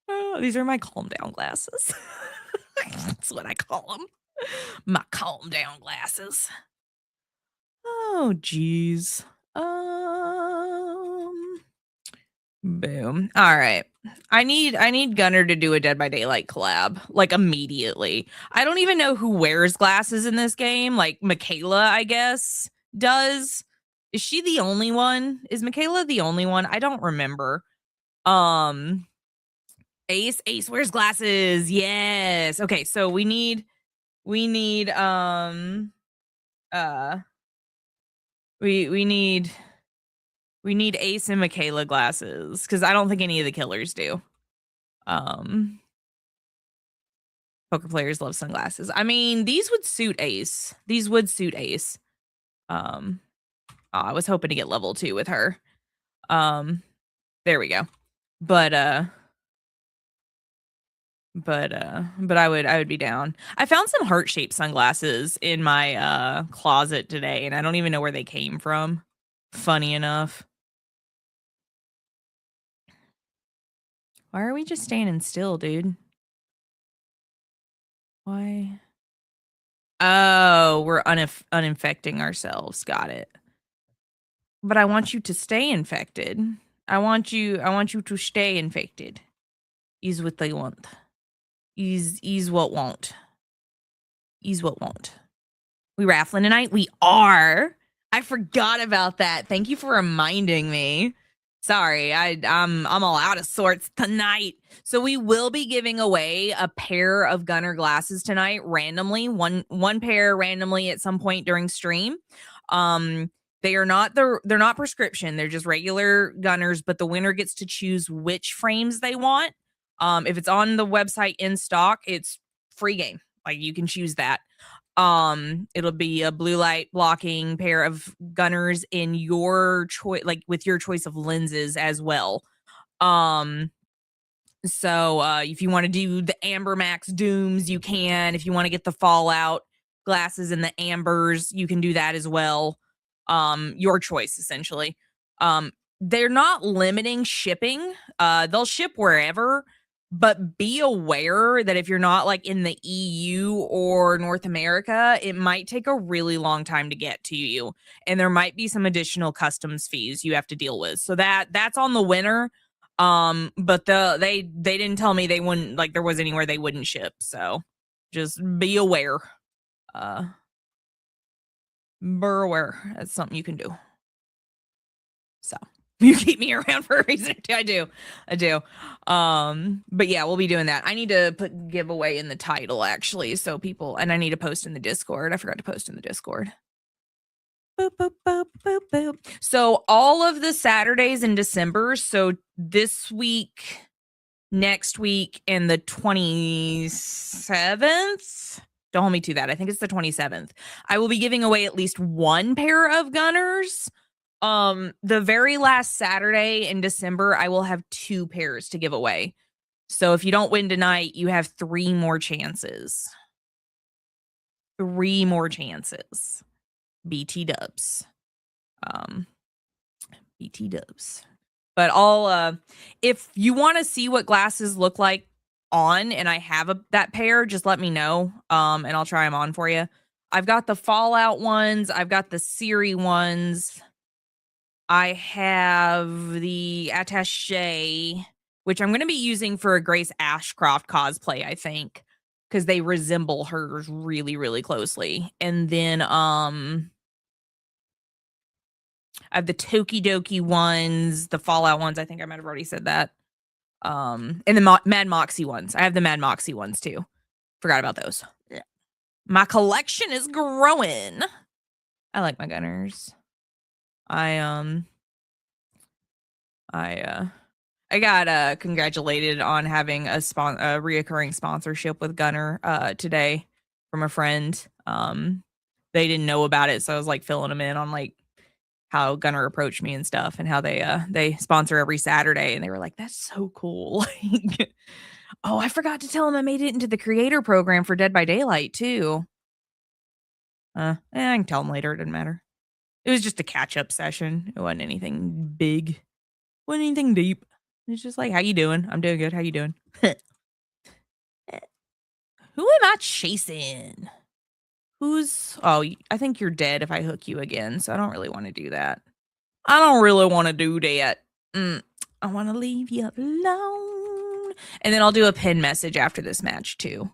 Oh, these are my calm down glasses. That's what I call them. My calm down glasses. Oh, geez. Boom. All right. I need Gunnar to do a Dead by Daylight collab, like, immediately. I don't even know who wears glasses in this game. Like, Michaela, I guess, does. Is she the only one? Is Michaela the only one? I don't remember. Ace wears glasses. Yes. Okay, so we need uh we need Ace and Michaela glasses, because I don't think any of the killers do. Poker players love sunglasses. I mean, these would suit Ace. These would suit Ace. I was hoping to get level 2 with her. There we go. But I would be down. I found some heart-shaped sunglasses in my closet today, and I don't even know where they came from. Funny enough. Why are we just standing still, dude? Why? Oh, we're uninfecting ourselves. Got it. But I want you to stay infected. I want you to stay infected. Is what they want. Is what won't. Is what won't. We raffling tonight? We are. I forgot about that. Thank you for reminding me. Sorry, I'm all out of sorts tonight. So we will be giving away a pair of Gunnar glasses tonight randomly, one pair randomly at some point during stream. They're not prescription. They're just regular Gunnars, but the winner gets to choose which frames they want. If it's on the website in stock, it's free game. Like, you can choose that. It'll be a blue light blocking pair of Gunnars in your choice, like with your choice of lenses as well. So if you want to do the Amber Max Dooms, you can. If you want to get the Fallout glasses and the Ambers, you can do that as well. Your choice, essentially. They're not limiting shipping. They'll ship wherever. But be aware that if you're not like in the EU or North America, it might take a really long time to get to you. And there might be some additional customs fees you have to deal with. So that's on the winner. But they didn't tell me they wouldn't, like, there was anywhere they wouldn't ship. So just be aware. Be aware. That's something you can do. So you keep me around for a reason. I do. But yeah, we'll be doing that. I need to put giveaway in the title, actually, so people, and I need to post in the Discord. I forgot to post in the Discord. Boop, boop, boop, boop, boop. So all of the Saturdays in December, so this week, next week, and the 27th, don't hold me to that. I think it's the 27th. I will be giving away at least one pair of Gunnars. The very last Saturday in December, I will have 2 pairs to give away. So if you don't win tonight, you have 3 more chances. 3 more chances. BT dubs. BT dubs. But if you want to see what glasses look like on, and I have that pair, just let me know. And I'll try them on for you. I've got the Fallout ones. I've got the Siri ones. I have the Attaché, which I'm going to be using for a Grace Ashcroft cosplay, I think, because they resemble hers really, really closely. And then I have the Tokidoki ones, the Fallout ones. I think I might have already said that. And the Mad Moxie ones. I have the Mad Moxie ones too. Forgot about those. Yeah. My collection is growing. I like my Gunnars. I got congratulated on having a reoccurring sponsorship with Gunnar today from a friend. They didn't know about it, so I was like filling them in on like how Gunnar approached me and stuff, and how they sponsor every Saturday, and they were like, "That's so cool." Like, oh, I forgot to tell him I made it into the creator program for Dead by Daylight too. I can tell him later. It doesn't matter. It was just a catch-up session. It wasn't anything big. Wasn't anything deep. It's just like, how you doing? I'm doing good. How you doing? Who am I chasing? Oh, I think you're dead if I hook you again, so I don't really want to do that. I don't really want to do that. I want to leave you alone. And then I'll do a pin message after this match too.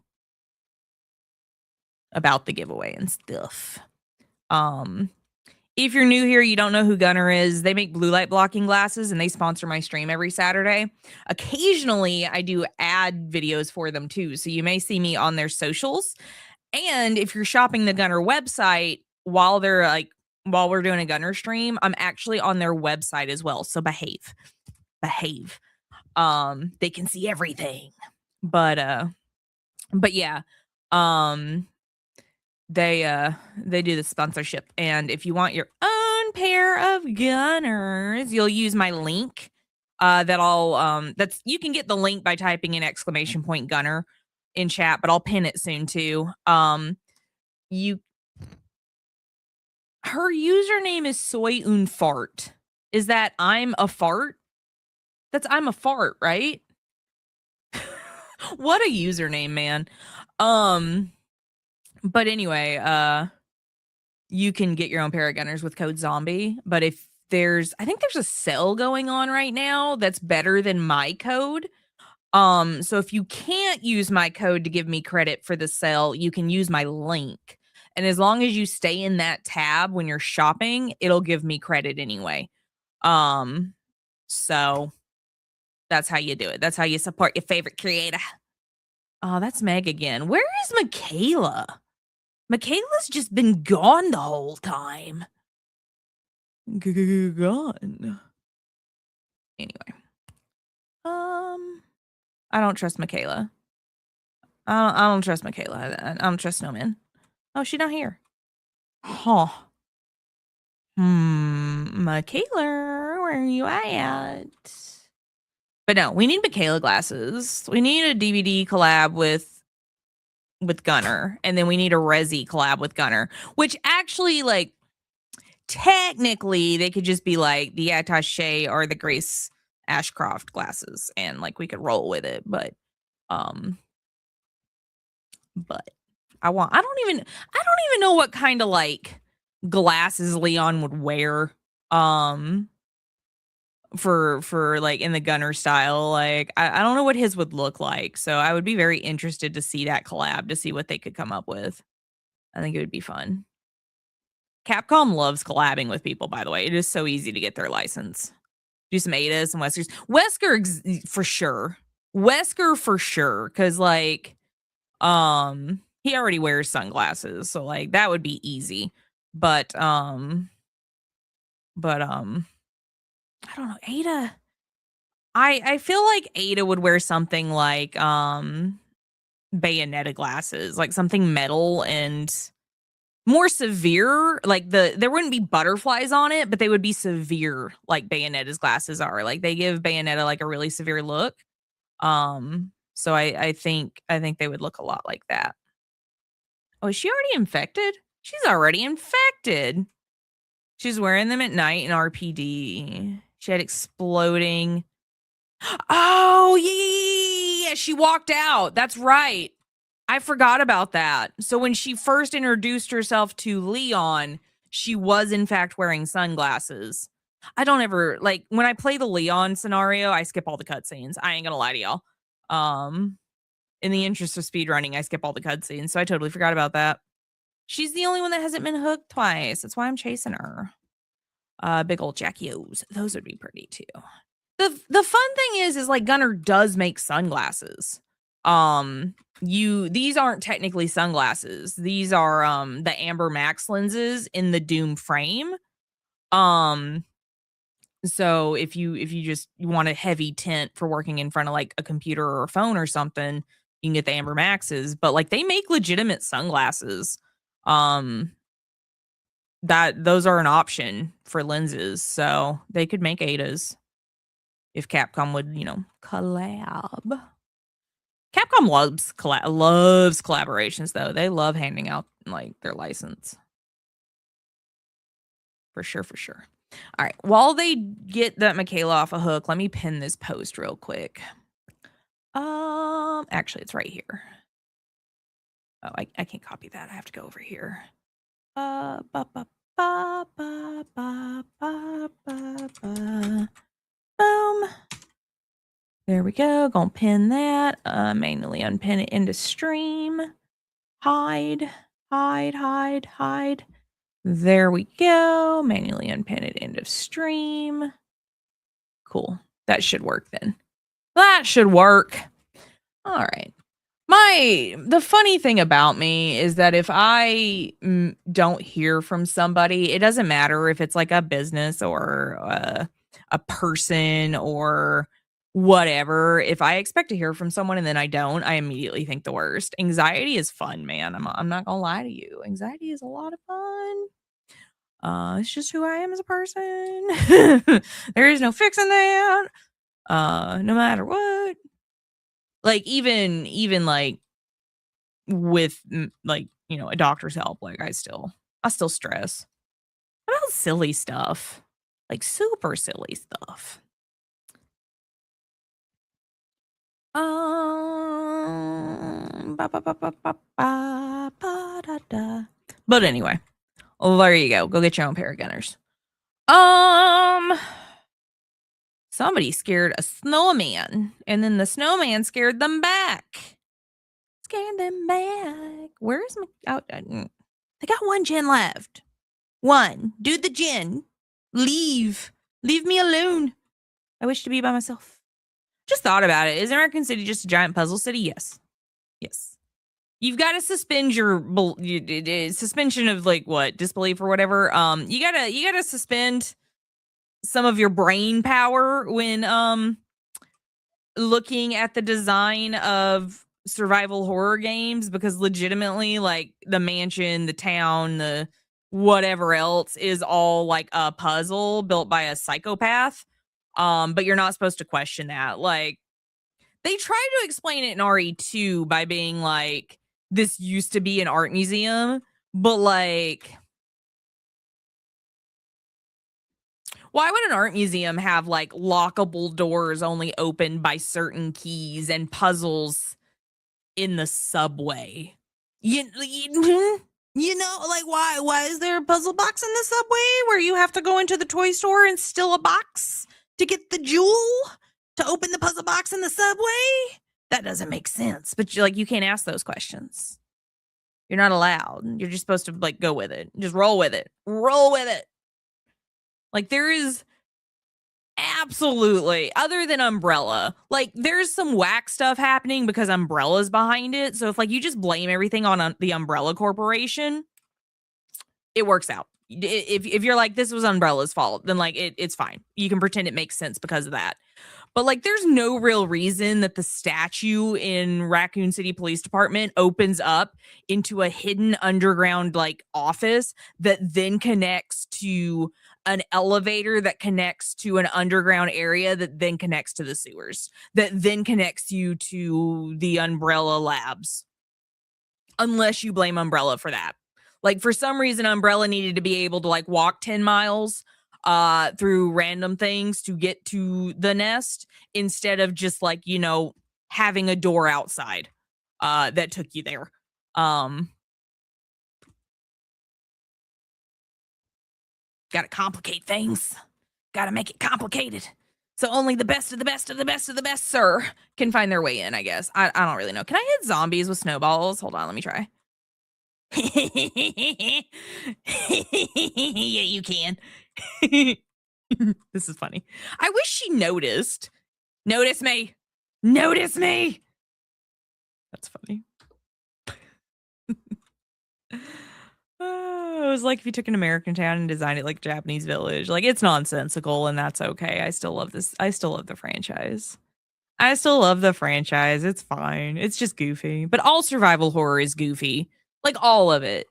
About the giveaway and stuff. If you're new here, you don't know who Gunnar is, they make blue light blocking glasses and they sponsor my stream every Saturday. Occasionally, I do ad videos for them too. So you may see me on their socials. And if you're shopping the Gunnar website while we're doing a Gunnar stream, I'm actually on their website as well. So behave. They can see everything. But yeah. They do the sponsorship, and if you want your own pair of Gunners, you'll use my link. You can get the link by typing in !Gunnar in chat, but I'll pin it soon too. Her username is Soy un Fart. Is that I'm a fart? That's I'm a fart, right? What a username, man. But anyway, you can get your own pair of Gunners with code zombie. But I think there's a sale going on right now that's better than my code. So if you can't use my code to give me credit for the sale, you can use my link. And as long as you stay in that tab when you're shopping, it'll give me credit anyway. So that's how you do it. That's how you support your favorite creator. Oh, that's Meg again. Where is Michaela? Michaela's just been gone the whole time. Gone. Anyway. I don't trust Michaela. I don't trust Michaela. I don't trust Snowman. Oh, she's not here. Huh. Michaela, where are you at? But no, we need Michaela glasses. We need a DVD collab with Gunnar, and then we need a Resi collab with Gunnar, which actually, like, technically they could just be like the Attaché or the Grace Ashcroft glasses, and like we could roll with it. But I don't even know what kind of like glasses Leon would wear for like in the Gunnar style. Like I don't know what his would look like, so I would be very interested to see that collab, to see what they could come up with. I think it would be fun. Capcom loves collabing with people, by the way. It is so easy to get their license. Do some Adas and Weskers. Wesker for sure. Wesker for sure, because like he already wears sunglasses, so like that would be easy. But I don't know. Ada. I feel like Ada would wear something like Bayonetta glasses, like something metal and more severe. Like there wouldn't be butterflies on it, but they would be severe, like Bayonetta's glasses are. Like they give Bayonetta like a really severe look. So I think they would look a lot like that. Oh, is she already infected? She's already infected. She's wearing them at night in RPD. She had exploding. Oh, yeah. She walked out. That's right. I forgot about that. So when she first introduced herself to Leon, she was in fact wearing sunglasses. I don't ever, like, when I play the Leon scenario, I skip all the cutscenes. I ain't gonna lie to y'all. In the interest of speedrunning, I skip all the cutscenes, so I totally forgot about that. She's the only one that hasn't been hooked twice. That's why I'm chasing her. Big old Jackie O's. Those would be pretty too. The fun thing is like Gunnar does make sunglasses. These aren't technically sunglasses. These are the Amber Max lenses in the Doom frame. So if you just want a heavy tint for working in front of like a computer or a phone or something, you can get the Amber Maxes, but like they make legitimate sunglasses. Those are an option for lenses, so they could make Adas if Capcom would, collab. Capcom loves collaborations though. They love handing out like their license. For sure. All right. While they get that Michaela off a hook, let me pin this post real quick. Actually, it's right here. Oh, I can't copy that. I have to go over here. Ba, ba, ba, ba, ba, ba, ba, ba. Boom. There we go. Gonna pin that. Manually unpin it into stream. Hide. There we go. Manually unpin it into stream. Cool. That should work then. That should work. All right. The funny thing about me is that if I don't hear from somebody, it doesn't matter if it's like a business or a person or whatever. If I expect to hear from someone and then I don't, I immediately think the worst. Anxiety is fun, man. I'm not gonna lie to you. Anxiety is a lot of fun. It's just who I am as a person. There is no fixing that. No matter what. Like even like with like, you know, a doctor's help, like I still stress about silly stuff, like super silly stuff. But anyway, there you go. Go get your own pair of Gunners. Somebody scared a snowman, and then the snowman scared them back. Scared them back. Where's my? Oh, they got one gen left. One. Do the gen. Leave. Leave me alone. I wish to be by myself. Just thought about it. Is American City just a giant puzzle city? Yes. Yes. You've got to suspend your suspension of like what disbelief or whatever. You gotta suspend some of your brain power when looking at the design of survival horror games, because legitimately, like, the mansion, the town, the whatever else is all like a puzzle built by a psychopath. But you're not supposed to question that. Like, they try to explain it in RE2 by being like, this used to be an art museum, but like, why would an art museum have like lockable doors only opened by certain keys and puzzles in the subway? You know, like, why is there a puzzle box in the subway where you have to go into the toy store and steal a box to get the jewel to open the puzzle box in the subway? That doesn't make sense. But you can't ask those questions. You're not allowed. You're just supposed to like go with it. Just roll with it. Roll with it. Like, there is absolutely, other than Umbrella, like, there's some whack stuff happening because Umbrella's behind it. So if like you just blame everything on the Umbrella Corporation, it works out. If you're like, this was Umbrella's fault, then like it's fine. You can pretend it makes sense because of that. But like, there's no real reason that the statue in Raccoon City Police Department opens up into a hidden underground like office that then connects to an elevator that connects to an underground area that then connects to the sewers, that then connects you to the Umbrella labs. Unless you blame Umbrella for that. Like, for some reason, Umbrella needed to be able to like walk 10 miles through random things to get to the nest instead of just like, you know, having a door outside that took you there. Gotta complicate things. Gotta make it complicated. So only the best of the best of the best of the best, sir, can find their way in, I guess. I don't really know. Can I hit zombies with snowballs? Hold on, let me try. Yeah, you can. This is funny. I wish she noticed. Notice me. Notice me. That's funny. It was like if you took an American town and designed it like a Japanese village. Like, it's nonsensical, and that's okay. I still love this. I still love the franchise. I still love the franchise. It's fine. It's just goofy. But all survival horror is goofy. Like, all of it.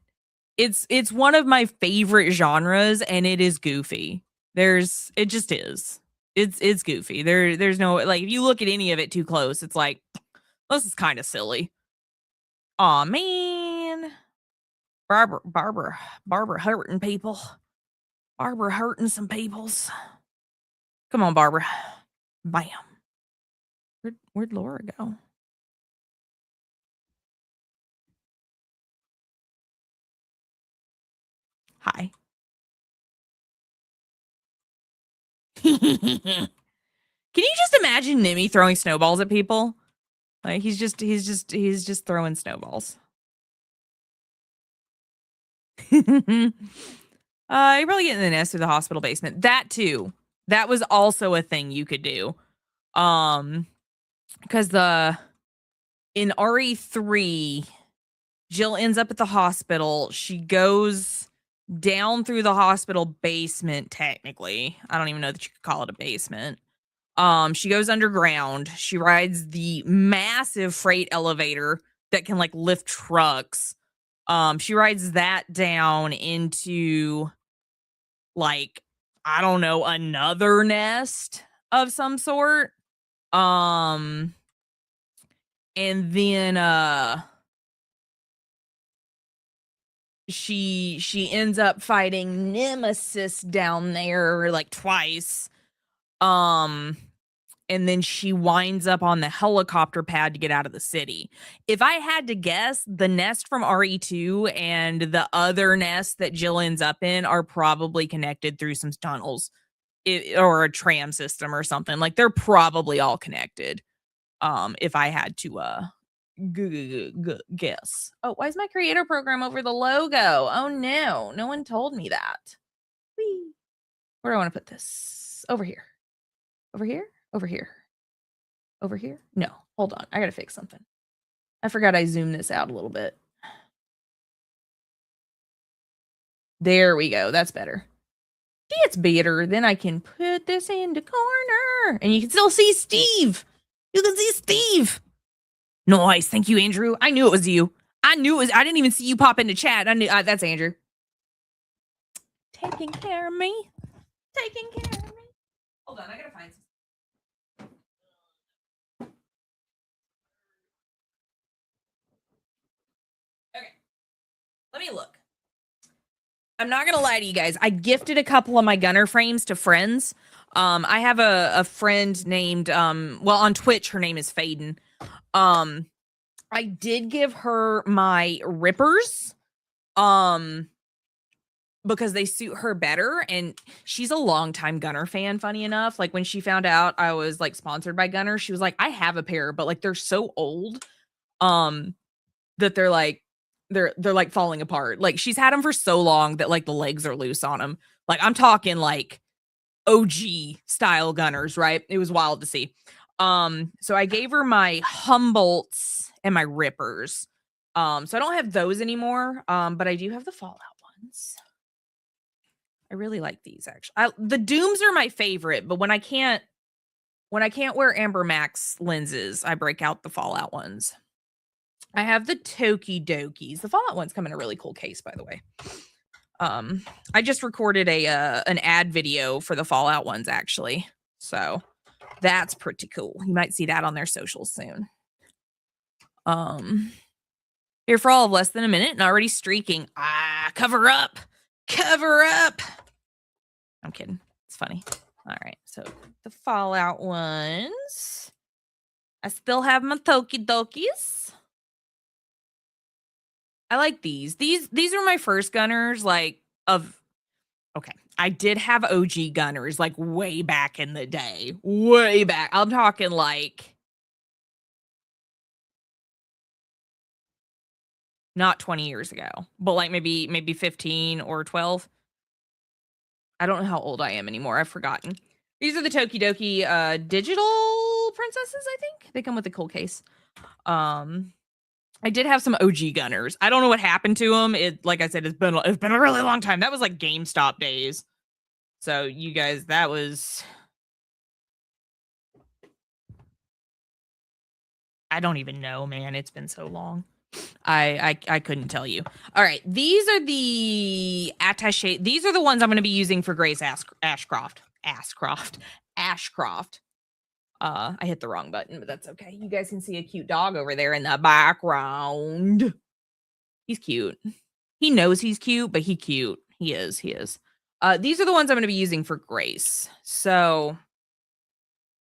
It's one of my favorite genres, and it is goofy. It just is. It's goofy. There's no, like, if you look at any of it too close, it's like, this is kind of silly. Aw, man. Barbara hurting people. Barbara hurting some peoples. Come on, Barbara. Bam. Where'd Laura go? Hi. Can you just imagine Nimmy throwing snowballs at people? Like he's just throwing snowballs. You're probably getting the nest through the hospital basement. That too. That was also a thing you could do. Because in RE3, Jill ends up at the hospital. She goes down through the hospital basement, technically. I don't even know that you could call it a basement. She goes underground. She rides the massive freight elevator that can like lift trucks. She rides that down into like, I don't know, another nest of some sort. And then she ends up fighting Nemesis down there like twice. And then she winds up on the helicopter pad to get out of the city. If I had to guess, the nest from RE2 and the other nest that Jill ends up in are probably connected through some tunnels or a tram system or something. Like they're probably all connected. If I had to guess. Oh, why is my creator program over the logo? Oh no, no one told me that. Whee. Where do I want to put this? Over here. Over here? Over here. Over here? No, hold on. I gotta fix something. I forgot I zoomed this out a little bit. There we go. That's better. It's better. Then I can put this in the corner. And you can still see Steve. You can see Steve. Nice. Thank you, Andrew. I knew it was you. I didn't even see you pop into chat. I knew that's Andrew. Taking care of me. Taking care of me. Hold on. I gotta find some. Okay. Let me look. I'm not gonna lie to you guys. I gifted a couple of my Gunnar frames to friends. I have a friend named on Twitch, her name is Faden. I did give her my rippers because they suit her better, and she's a longtime Gunnar fan, funny enough. Like when she found out I was like sponsored by Gunnar, she was like, I have a pair, but like they're so old that they're like falling apart. Like she's had them for so long that like the legs are loose on them. Like I'm talking like OG style Gunnars, right? It was wild to see. So I gave her my Humboldts and my Rippers. So I don't have those anymore. But I do have the Fallout ones. I really like these actually. The Dooms are my favorite, but when I can't wear Amber Max lenses, I break out the Fallout ones. I have the Tokidokis. The Fallout ones come in a really cool case, by the way. I just recorded an ad video for the Fallout ones actually. So that's pretty cool. You might see that on their socials soon. Here for all of less than a minute and already streaking. Cover up. Cover up. I'm kidding. It's funny. All right. So the Fallout ones. I still have my Tokidokis. I like these. These are my first Gunnars, like okay. I did have OG Gunnars like way back in the day. Way back. I'm talking like not 20 years ago, but like maybe 15 or 12. I don't know how old I am anymore. I've forgotten. These are the Tokidoki digital princesses, I think. They come with a cool case. I did have some OG Gunnars. I don't know what happened to them. Like I said, it's been a really long time. That was like GameStop days. So you guys, that was, I don't even know, man. It's been so long. I couldn't tell you. All right, these are the attaché. These are the ones I'm going to be using for Grace Ashcroft. I hit the wrong button, but that's okay. You guys can see a cute dog over there in the background. He's cute. He knows he's cute, but he's cute. He is. These are the ones I'm going to be using for Grace. So,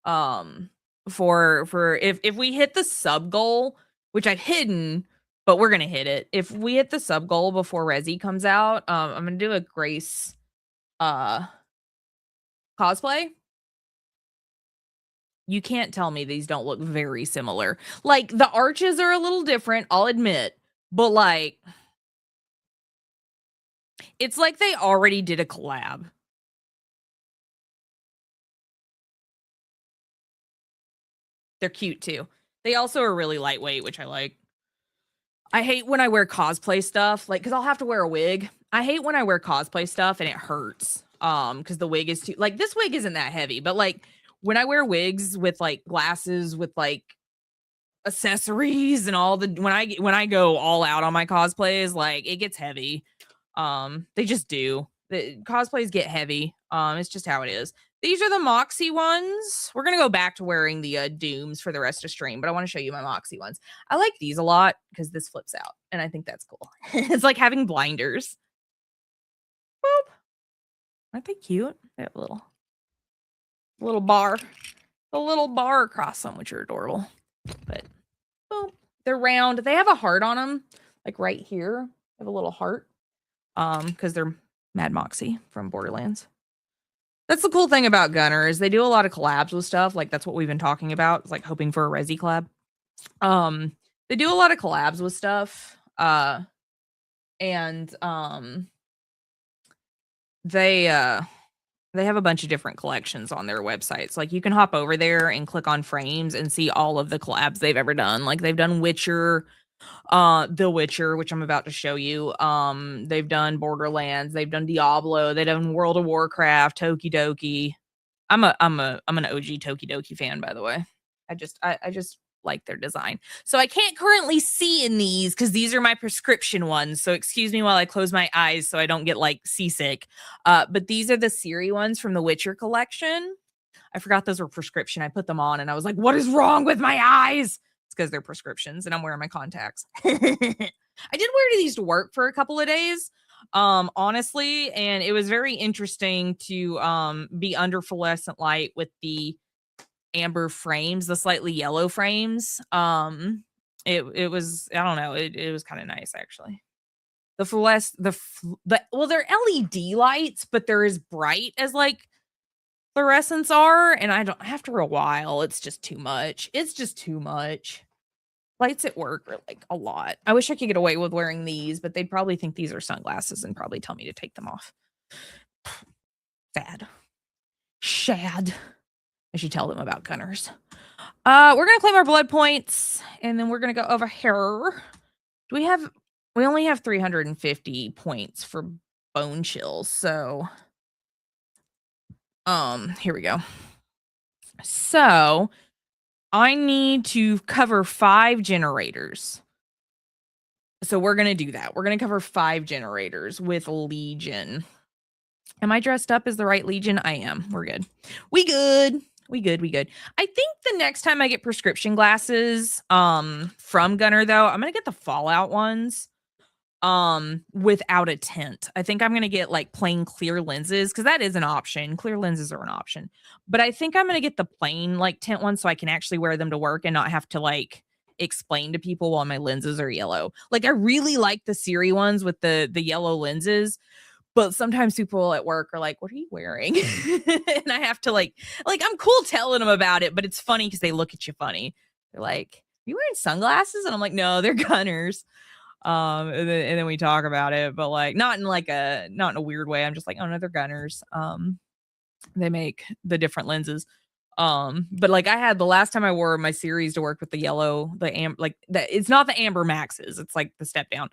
for if we hit the sub goal, which I've hidden, but we're gonna hit it. If we hit the sub goal before Resi comes out, I'm gonna do a Grace cosplay. You can't tell me these don't look very similar. Like, the arches are a little different, I'll admit, but like, it's like they already did a collab. They're cute too. They also are really lightweight, which I like. I hate when I wear cosplay stuff, like, because I'll have to wear a wig. I hate when I wear cosplay stuff and it hurts. Because the wig is too, like, this wig isn't that heavy, but like when I wear wigs with like glasses with like accessories and all the when I go all out on my cosplays, like it gets heavy. They just do. The cosplays get heavy. It's just how it is. These are the Moxie ones. We're gonna go back to wearing the Dooms for the rest of stream, but I want to show you my Moxie ones. I like these a lot because this flips out, and I think that's cool. It's like having blinders. Boop. Aren't they cute? They have a little bar, a little bar across them, which are adorable. But boop. They're round. They have a heart on them, like right here. They have a little heart. Because they're Mad Moxie from Borderlands. That's the cool thing about Gunnar is they do a lot of collabs with stuff. Like that's what we've been talking about. It's like hoping for a Resi collab. They do a lot of collabs with stuff. And they have a bunch of different collections on their websites. Like you can hop over there and click on frames and see all of the collabs they've ever done. Like they've done Witcher, The Witcher, which I'm about to show you. They've done Borderlands, they've done Diablo, they've done World of Warcraft, Tokidoki. I'm an OG Tokidoki fan, by the way. I just like their design. So I can't currently see in these because these are my prescription ones. So excuse me while I close my eyes so I don't get like seasick. But these are the Siri ones from the Witcher collection. I forgot those were prescription. I put them on and I was like, what is wrong with my eyes? It's because they're prescriptions and I'm wearing my contacts. I did wear these to work for a couple of days, honestly, and it was very interesting to be under fluorescent light with the amber frames, the slightly yellow frames. It was, I don't know, it was kind of nice actually. The fluorescent, well, they're LED lights, but they're as bright as like fluorescents are, and I don't, after a while, it's just too much. It's just too much. Lights at work are like a lot. I wish I could get away with wearing these, but they'd probably think these are sunglasses and probably tell me to take them off. Sad. Shad. I should tell them about Gunnars. We're gonna claim our blood points, and then we're gonna go over here. We only have 350 points for bone chills, so here we go. So I need to cover 5 generators. So we're going to do that. We're going to cover 5 generators with Legion. Am I dressed up as the right Legion? I am. We're good. We good. I think the next time I get prescription glasses from Gunnar, though, I'm going to get the Fallout ones without a tint. I think I'm going to get like plain clear lenses because that is an option. Clear lenses are an option. But I think I'm going to get the plain like tint ones so I can actually wear them to work and not have to like explain to people while my lenses are yellow. Like I really like the Siri ones with the yellow lenses, but sometimes people at work are like, what are you wearing? And I have to like I'm cool telling them about it, but it's funny because they look at you funny. They're like, are you wearing sunglasses? And I'm like, no, they're Gunnars. And then we talk about it, but like not in a weird way. I'm just like, oh no, they're Gunnars. They make the different lenses. But like I had the last time I wore my series to work with the yellow, it's not the Amber Maxes, it's like the step down.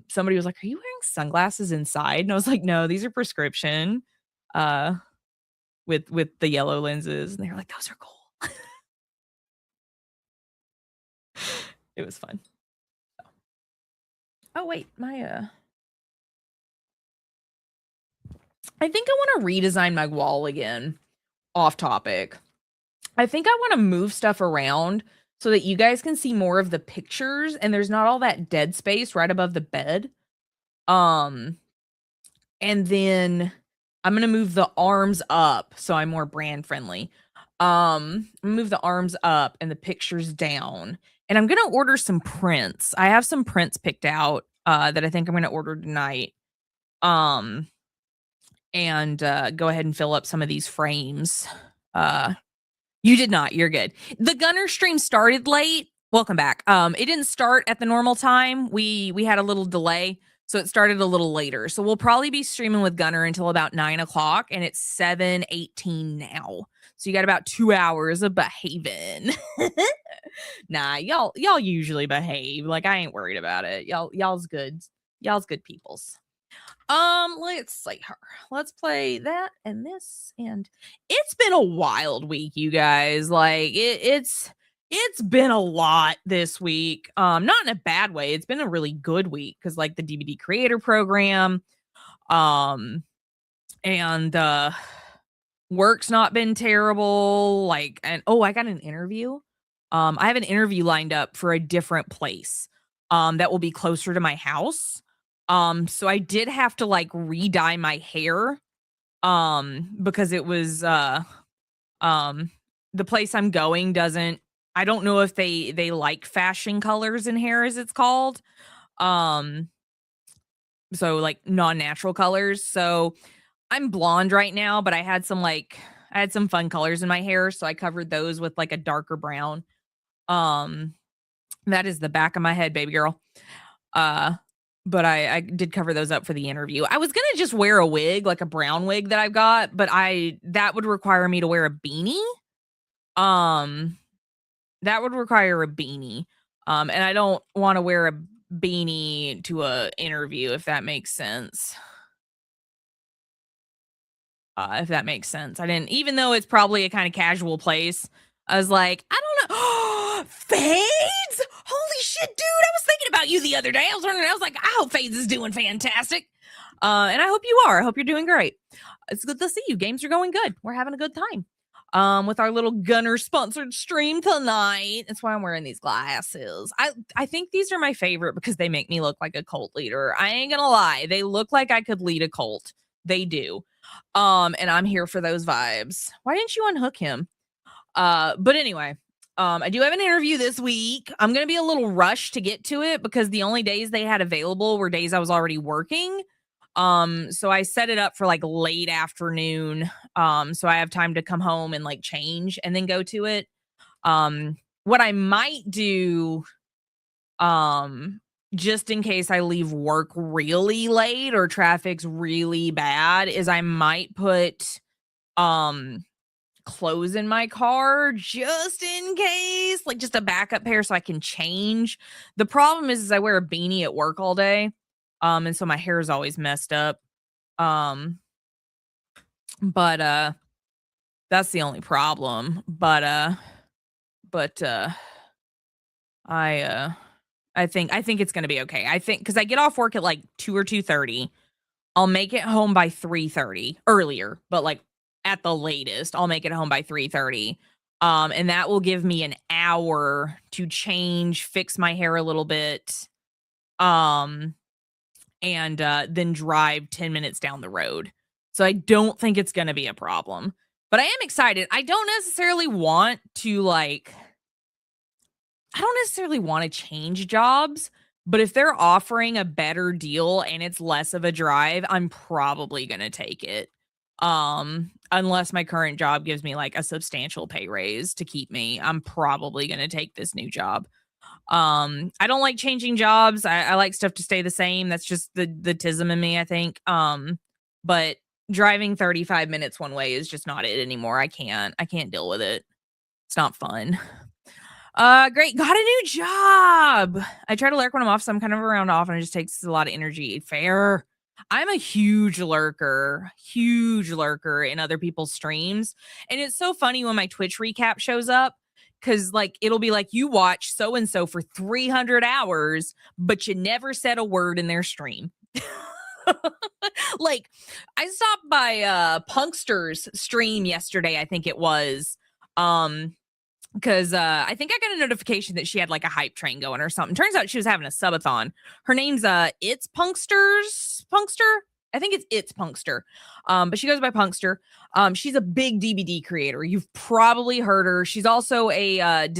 Somebody was like, are you wearing sunglasses inside? And I was like, no, these are prescription with the yellow lenses. And they were like, those are cool. It was fun. Oh wait, my I think I want to redesign my wall again. Off topic. I think I want to move stuff around so that you guys can see more of the pictures and there's not all that dead space right above the bed. And then I'm going to move the arms up so I'm more brand friendly. Move the arms up and the pictures down. And I'm going to order some prints. I have some prints picked out that I think I'm going to order tonight. And go ahead and fill up some of these frames. You did not. You're good. The Gunnar stream started late. Welcome back. It didn't start at the normal time. We had a little delay, so it started a little later. So we'll probably be streaming with Gunnar until about 9 o'clock, and it's 7:18 now. So you got about 2 hours of behaving. Nah, y'all usually behave. Like, I ain't worried about it. Y'all's good. Y'all's good peoples. Let's see her. Let's play that and this, and it's been a wild week, you guys. Like, it's been a lot this week. Not in a bad way. It's been a really good week because, like, the DVD creator program, and work's not been terrible. Like, and I got an interview. I have an interview lined up for a different place, that will be closer to my house. So I did have to, like, re-dye my hair, because it was, the place I'm going doesn't, I don't know if they like fashion colors in hair, as it's called. So, like, non-natural colors. So I'm blonde right now, but I had some fun colors in my hair, so I covered those with, like, a darker brown. That is the back of my head, baby girl. But I did cover those up for the interview. I was gonna just wear a wig, like a brown wig that I've got, but that would require me to wear a beanie. That would require a beanie. And I don't want to wear a beanie to a interview, if that makes sense. If that makes sense. I didn't, even though it's probably a kind of casual place, I was like, I don't know. Fades? Holy shit, dude. I was thinking about you the other day. I was like, I hope Fades is doing fantastic. And I hope you are. I hope you're doing great. It's good to see you. Games are going good. We're having a good time. With our little Gunnar sponsored stream tonight. That's why I'm wearing these glasses. I think these are my favorite because they make me look like a cult leader. I ain't gonna lie. They look like I could lead a cult. They do. And I'm here for those vibes. Why didn't you unhook him? But anyway, I do have an interview this week. I'm going to be a little rushed to get to it because the only days they had available were days I was already working. So I set it up for, like, late afternoon. So I have time to come home and, like, change and then go to it. What I might do, just in case I leave work really late or traffic's really bad, is I might put, clothes in my car just in case, like, just a backup pair so I can change. The problem is I wear a beanie at work all day. And so my hair is always messed up. But that's the only problem. But I think it's gonna be okay. I think because I get off work at like 2 or 2:30. I'll make it home by 3:30 earlier, but, like, at the latest, I'll make it home by 3:30. And that will give me an hour to change, fix my hair a little bit, and then drive 10 minutes down the road. So I don't think it's gonna be a problem. But I am excited. I don't necessarily want to change jobs, but if they're offering a better deal and it's less of a drive, I'm probably going to take it. Unless my current job gives me, like, a substantial pay raise to keep me, I'm probably going to take this new job. I don't like changing jobs. I like stuff to stay the same. That's just the tism in me, I think. But driving 35 minutes one way is just not it anymore. I can't deal with it. It's not fun. Great. Got a new job. I try to lurk when I'm off, so I'm kind of around off, and it just takes a lot of energy. Fair. I'm a huge lurker in other people's streams. And it's so funny when my Twitch recap shows up, because, like, it'll be like, you watch so-and-so for 300 hours, but you never said a word in their stream. Like, I stopped by Punkster's stream yesterday, I think it was. Because I think I got a notification that she had, like, a hype train going or something. Turns out she was having a subathon. Her name's It's Punkster. I think it's Punkster. But she goes by Punkster. She's a big DVD creator. You've probably heard her. She's also a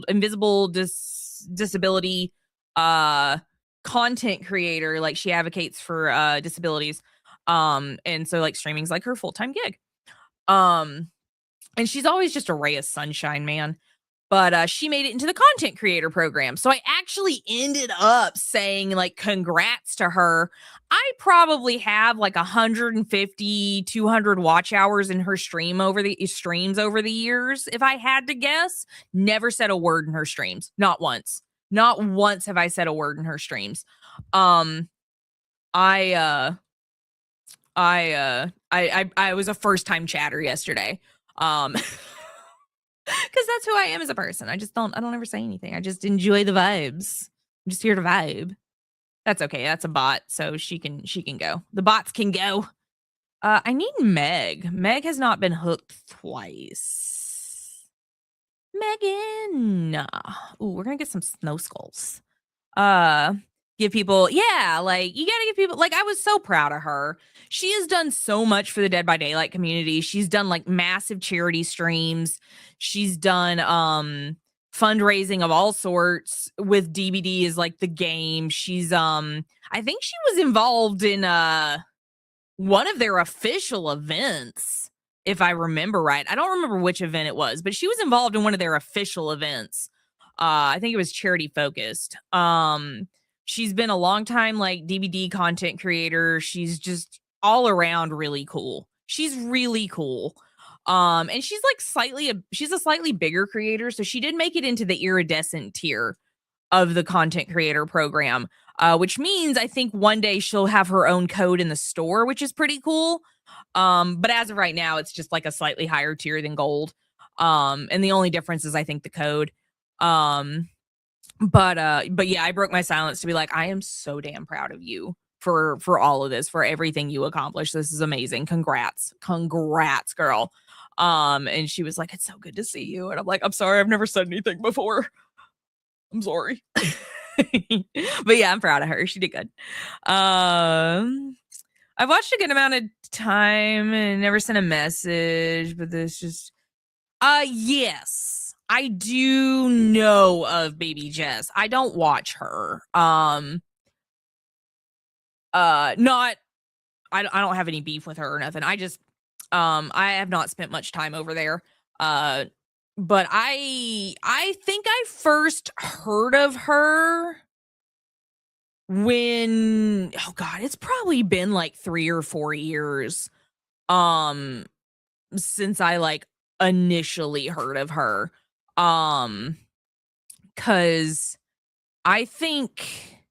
invisible disability content creator. Like she advocates for disabilities. And so like streaming's like her full-time gig. And she's always just a ray of sunshine, man. But she made it into the content creator program. So I actually ended up saying like congrats to her. I probably have like 150, 200 watch hours in her streams over the years. If I had to guess, never said a word in her streams. Not once. Not once have I said a word in her streams. I was a first time chatter yesterday. Because that's who I am as a person. I don't ever say anything. I just enjoy the vibes. I'm just here to vibe. That's okay. That's a bot, so she can go. The bots can go. I need Meg. Meg has not been hooked twice. Megan. Ooh, we're gonna get some snow skulls. Give people, yeah, like you gotta give people, like I was so proud of her. She has done so much for the Dead by Daylight community. She's done like massive charity streams. She's done fundraising of all sorts with DBD is like the game. She's I think she was involved in one of their official events, if I remember right. I don't remember which event it was, but she was involved in one of their official events. I think it was charity focused. She's been a long time like DVD content creator. She's just all around really cool. She's really cool. And she's like she's a slightly bigger creator, so she did make it into the iridescent tier of the content creator program, which means I think one day she'll have her own code in the store, which is pretty cool. But as of right now, it's just like a slightly higher tier than gold. And the only difference is I think the code. But yeah, I broke my silence to be like, I am so damn proud of you for all of this, for everything you accomplished. This is amazing. Congrats, girl. And she was like, it's so good to see you. And I'm like, I'm sorry, I've never said anything before. I'm sorry. But yeah, I'm proud of her. She did good. I've watched a good amount of time and never sent a message, but this just yes. I do know of Baby Jess. I don't watch her. Not I don't have any beef with her or nothing. I just I have not spent much time over there. But I think I first heard of her when oh god, it's probably been like 3 or 4 years since I like initially heard of her. Cuz I think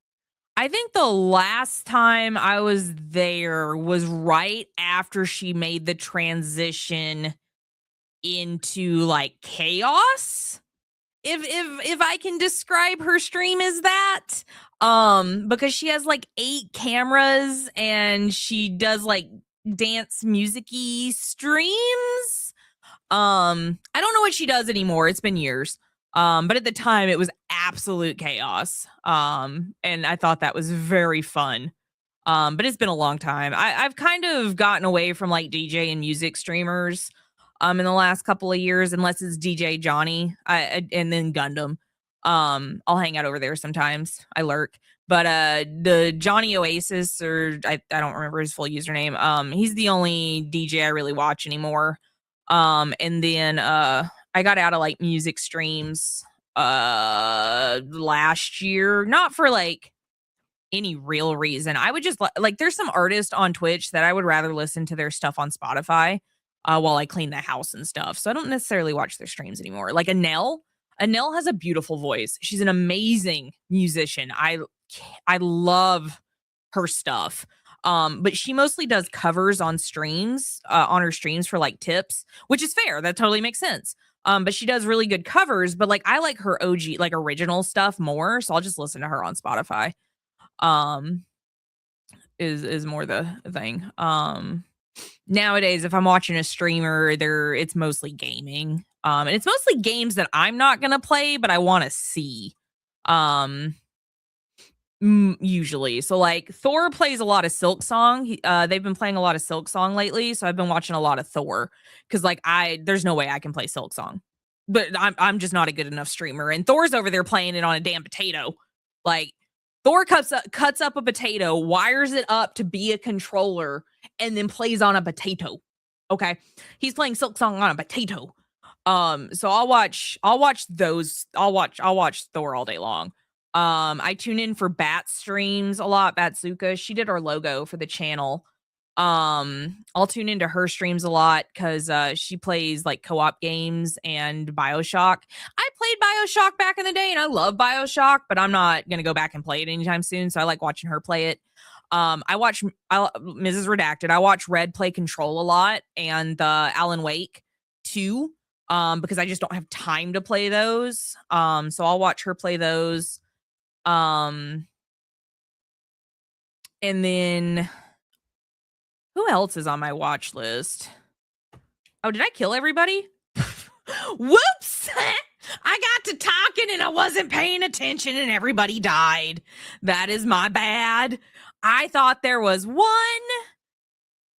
the last time I was there was right after she made the transition into like chaos. If I can describe her stream as that. Because she has like 8 cameras and she does like dance music-y streams. I don't know what she does anymore. It's been years. But at the time it was absolute chaos. And I thought that was very fun. But it's been a long time. I've kind of gotten away from like DJ and music streamers in the last couple of years, unless it's DJ Johnny and then Gundam. I'll hang out over there sometimes. I lurk. But the Johnny Oasis, or I don't remember his full username. He's the only DJ I really watch anymore. And then I got out of like music streams last year, not for like any real reason. I would just like there's some artists on Twitch that I would rather listen to their stuff on Spotify while I clean the house and stuff. So I don't necessarily watch their streams anymore. Like Anel has a beautiful voice. She's an amazing musician. I love her stuff. But she mostly does covers on streams, on her streams for like tips, which is fair. That totally makes sense. But she does really good covers, but like I like her OG, like original stuff more. So I'll just listen to her on Spotify. Is more the thing. Nowadays, if I'm watching a streamer, it's mostly gaming. And it's mostly games that I'm not gonna play, but I want to see. usually. So like Thor plays a lot of Silk Song. They've been playing a lot of Silk Song lately, so I've been watching a lot of Thor because like there's no way I can play Silk Song, but I'm just not a good enough streamer. And Thor's over there playing it on a damn potato. Like Thor cuts up a potato, wires it up to be a controller, and then plays on a potato. Okay, he's playing Silk Song on a potato. So I'll watch those. I'll watch Thor all day long. I tune in for Bat streams a lot. Batsuka, she did our logo for the channel. I'll tune into her streams a lot because she plays like co-op games and BioShock. I played BioShock back in the day and I love BioShock, but I'm not gonna go back and play it anytime soon. So I like watching her play it. I watch Mrs. Redacted. I watch Red play Control a lot and Alan Wake too. Because I just don't have time to play those. So I'll watch her play those. And then who else is on my watch list? Oh, did I kill everybody? Whoops! I got to talking and I wasn't paying attention and everybody died. That is my bad. I thought there was one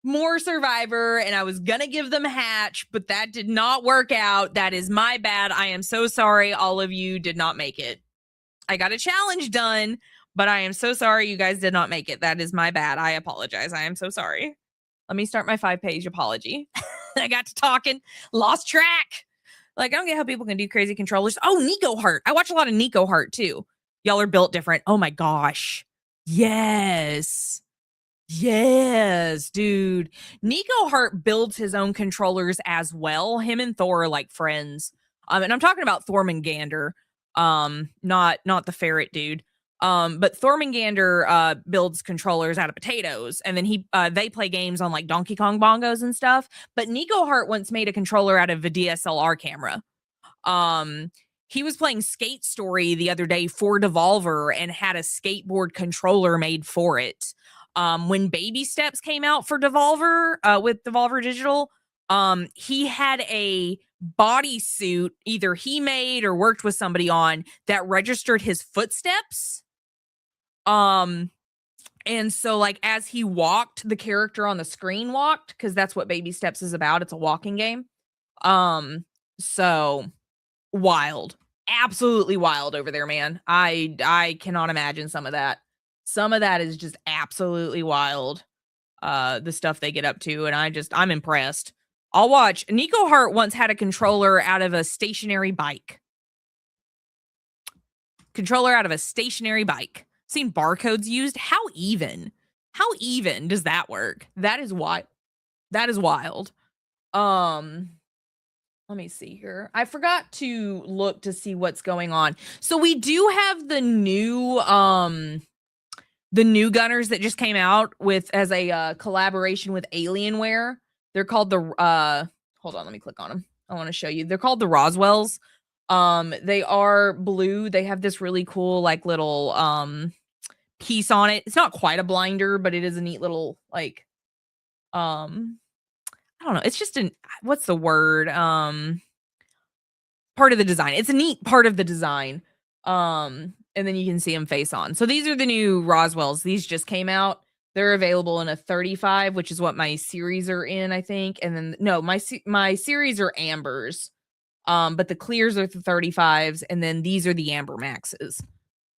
more survivor and I was gonna give them Hatch, but that did not work out. That is my bad. I am so sorry. All of you did not make it. I got a challenge done, but I am so sorry you guys did not make it. That is my bad. I apologize. I am so sorry. Let me start my 5-page apology. I got to talking, lost track. Like, I don't get how people can do crazy controllers. Oh, Nico Heart. I watch a lot of Nico Heart too. Y'all are built different. Oh my gosh. Yes. Yes, dude. Nico Hart builds his own controllers as well. Him and Thor are like friends. And I'm talking about Thormangander, not the ferret dude. But Thormangander builds controllers out of potatoes, and then they play games on like Donkey Kong bongos and stuff. But Nico Hart once made a controller out of a DSLR camera. He was playing Skate Story the other day for Devolver and had a skateboard controller made for it. When Baby Steps came out for Devolver, with Devolver Digital, he had a bodysuit either he made or worked with somebody on that registered his footsteps. And so like as he walked, the character on the screen walked, because that's what Baby Steps is about. It's a walking game. So wild. Absolutely wild over there, man. I cannot imagine some of that. Some of that is just absolutely wild. The stuff they get up to, and I'm impressed. I'll watch. Nico Hart once had a controller out of a stationary bike. Seen barcodes used. How even does that work? That is wild. Let me see here. I forgot to look to see what's going on. So we do have the new Gunners that just came out with as a collaboration with Alienware. They're called the hold on, let me click on them. I want to show you. They're called the Roswells. They are blue. They have this really cool like little piece on it. It's not quite a blinder, but it is a neat little like I don't know. It's just what's the word? Part of the design. It's a neat part of the design. And then you can see them face on. So these are the new Roswells. These just came out. They're available in a 35, which is what my series are in, I think. And then no, my series are ambers. But the clears are the 35s, and then these are the amber maxes.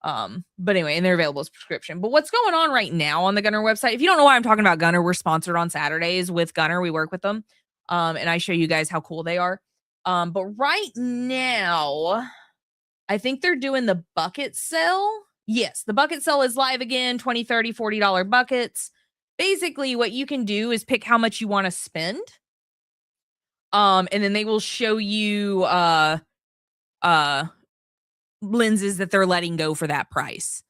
But anyway, and they're available as prescription. But what's going on right now on the Gunnar website? If you don't know why I'm talking about Gunnar, we're sponsored on Saturdays with Gunnar. We work with them. And I show you guys how cool they are. But right now, I think they're doing the bucket sale. Yes, the bucket sale is live again. $20, $30, $40 buckets. Basically, what you can do is pick how much you want to spend. And then they will show you lenses that they're letting go for that price.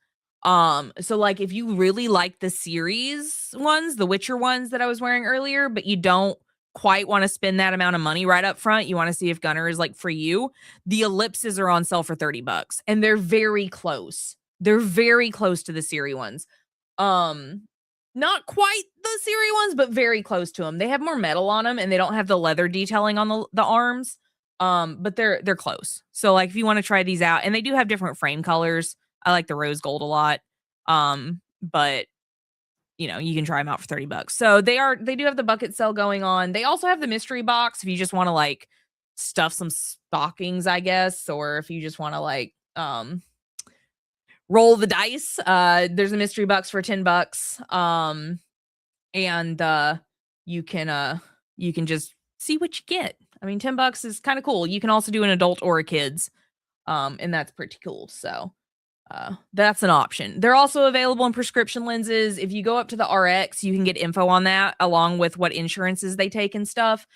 So like if you really like the series ones, the Witcher ones that I was wearing earlier, but you don't quite want to spend that amount of money right up front, you want to see if Gunnar is like for you, the ellipses are on sale for $30, and they're very close. They're very close to the Siri ones. Not quite the Siri ones, but very close to them. They have more metal on them, and they don't have the leather detailing on the arms. But they're close. So like if you want to try these out, and they do have different frame colors. I like the rose gold a lot. But you know, you can try them out for $30. So they do have the bucket sale going on. They also have the mystery box if you just want to like stuff some stockings, I guess, or if you just want to like roll the dice. There's a mystery box for $10. And you can just see what you get. I mean, $10 is kind of cool. You can also do an adult or a kids. And that's pretty cool. So that's an option. They're also available in prescription lenses. If you go up to the RX, you can get info on that along with what insurances they take and stuff.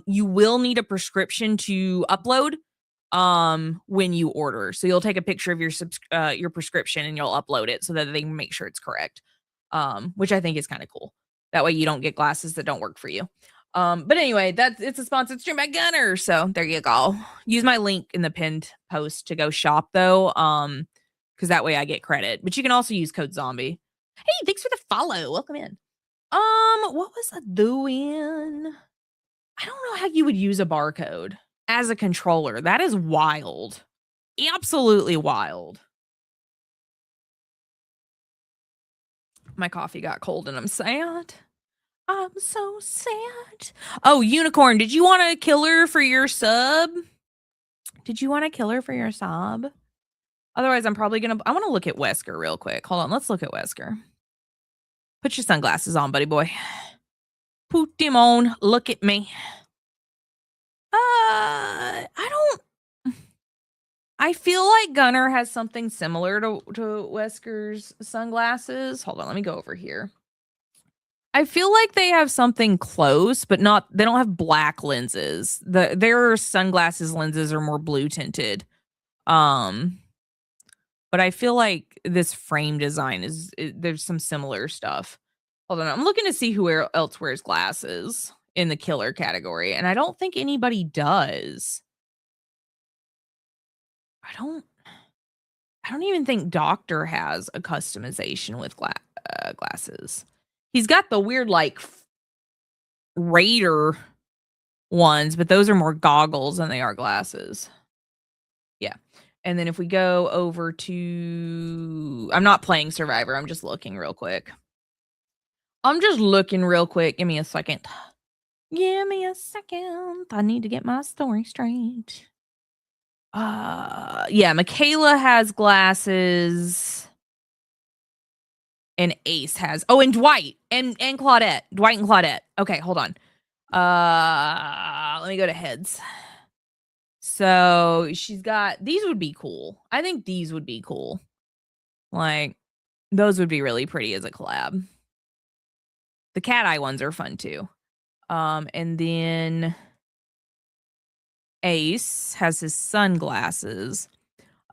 You will need a prescription to upload when you order. So you'll take a picture of your prescription and you'll upload it so that they can make sure it's correct. Which I think is kind of cool. That way you don't get glasses that don't work for you. But anyway, it's a sponsored stream by Gunnar. So there you go. Use my link in the pinned post to go shop though. Because that way I get credit. But you can also use code zombie. Hey, thanks for the follow. Welcome in. What was I doing? I don't know how you would use a barcode as a controller. That is wild. Absolutely wild. My coffee got cold and I'm sad. I'm so sad. Oh, Unicorn, did you want a killer for your sub? Did you want a killer for your sub? Otherwise, I'm probably going to... I want to look at Wesker real quick. Hold on. Let's look at Wesker. Put your sunglasses on, buddy boy. Put them on. Look at me. I don't... I feel like Gunnar has something similar to Wesker's sunglasses. Hold on. Let me go over here. I feel like they have something close, but not... They don't have black lenses. Their sunglasses lenses are more blue tinted. But I feel like this frame design there's some similar stuff. Hold on, I'm looking to see who else wears glasses in the killer category, and I don't think anybody does. I don't even think Doctor has a customization with glasses. He's got the weird like Raider ones, but those are more goggles than they are glasses. Yeah. And then if we go over to... I'm not playing Survivor. I'm just looking real quick. Give me a second. I need to get my story straight. Yeah, Michaela has glasses. And Ace has... Oh, and Dwight. And Claudette. Dwight and Claudette. Okay, hold on. Let me go to heads. So she's got... These would be cool. I think these would be cool. Like, those would be really pretty as a collab. The cat eye ones are fun too. And then Ace has his sunglasses.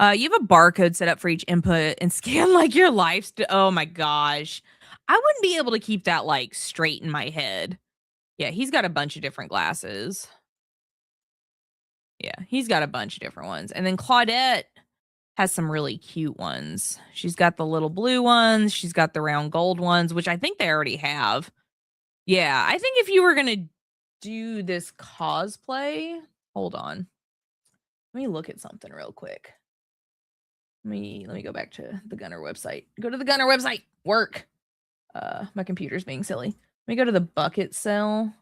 You have a barcode set up for each input and scan like your life. Oh my gosh. I wouldn't be able to keep that like straight in my head. Yeah, he's got a bunch of different glasses. Yeah, he's got a bunch of different ones. And then Claudette has some really cute ones. She's got the little blue ones. She's got the round gold ones, which I think they already have. Yeah, I think if you were going to do this cosplay... Hold on. Let me look at something real quick. Let me go back to the Gunnar website. Go to the Gunnar website. Work. My computer's being silly. Let me go to the bucket cell.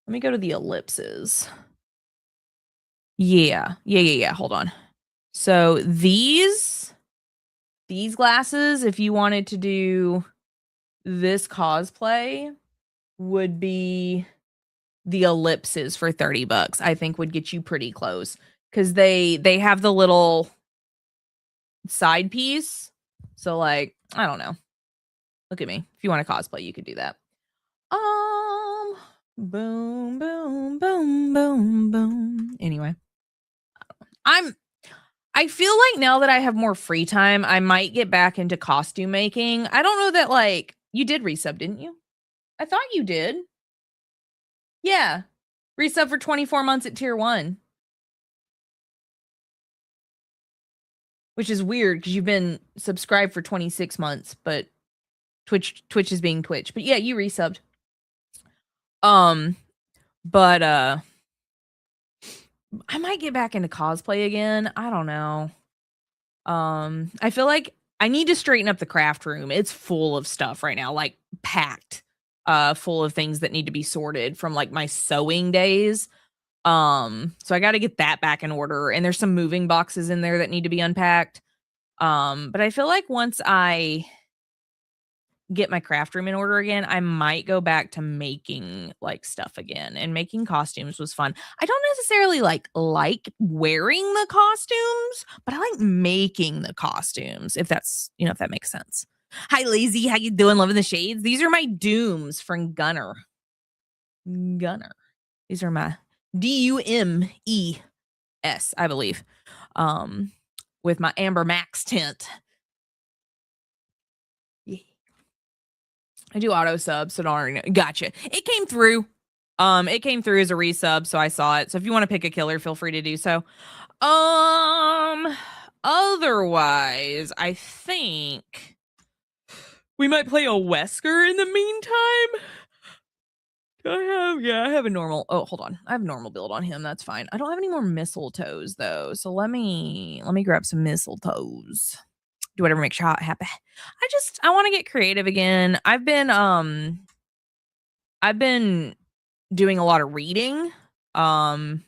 Let me go to the ellipses. Yeah. Hold on. So these glasses, if you wanted to do this cosplay, would be the ellipses for $30. I think would get you pretty close because they have the little side piece. So like, I don't know. Look at me. If you want to cosplay, you could do that. Boom, boom, boom, boom, boom. Anyway, I feel like now that I have more free time, I might get back into costume making. I don't know that, like, you did resub, didn't you? I thought you did. Yeah. Resub for 24 months at tier 1. Which is weird because you've been subscribed for 26 months, but Twitch is being Twitch. But yeah, you resubbed. But I might get back into cosplay again. I don't know. I feel like I need to straighten up the craft room. It's full of stuff right now, like packed, full of things that need to be sorted from like my sewing days. So I got to get that back in order. And there's some moving boxes in there that need to be unpacked. But I feel like once I get my craft room in order again, I might go back to making like stuff again. And making costumes was fun. I don't necessarily like wearing the costumes, but I like making the costumes, if that's, if that makes sense. Hi Lazy, how you doing? Loving the shades. These are my dooms from Gunnar. These are my DUMES, I believe. With my Amber Max tint. Yeah. I do auto sub, so don't already know. Gotcha. It came through. It came through as a resub, so I saw it. So if you want to pick a killer, feel free to do so. Otherwise, I think we might play a Wesker in the meantime. I have a normal. Oh, hold on. I have a normal build on him. That's fine. I don't have any more mistletoes though. So let me grab some mistletoes. Do whatever makes you happy. I want to get creative again. I've been doing a lot of reading. I've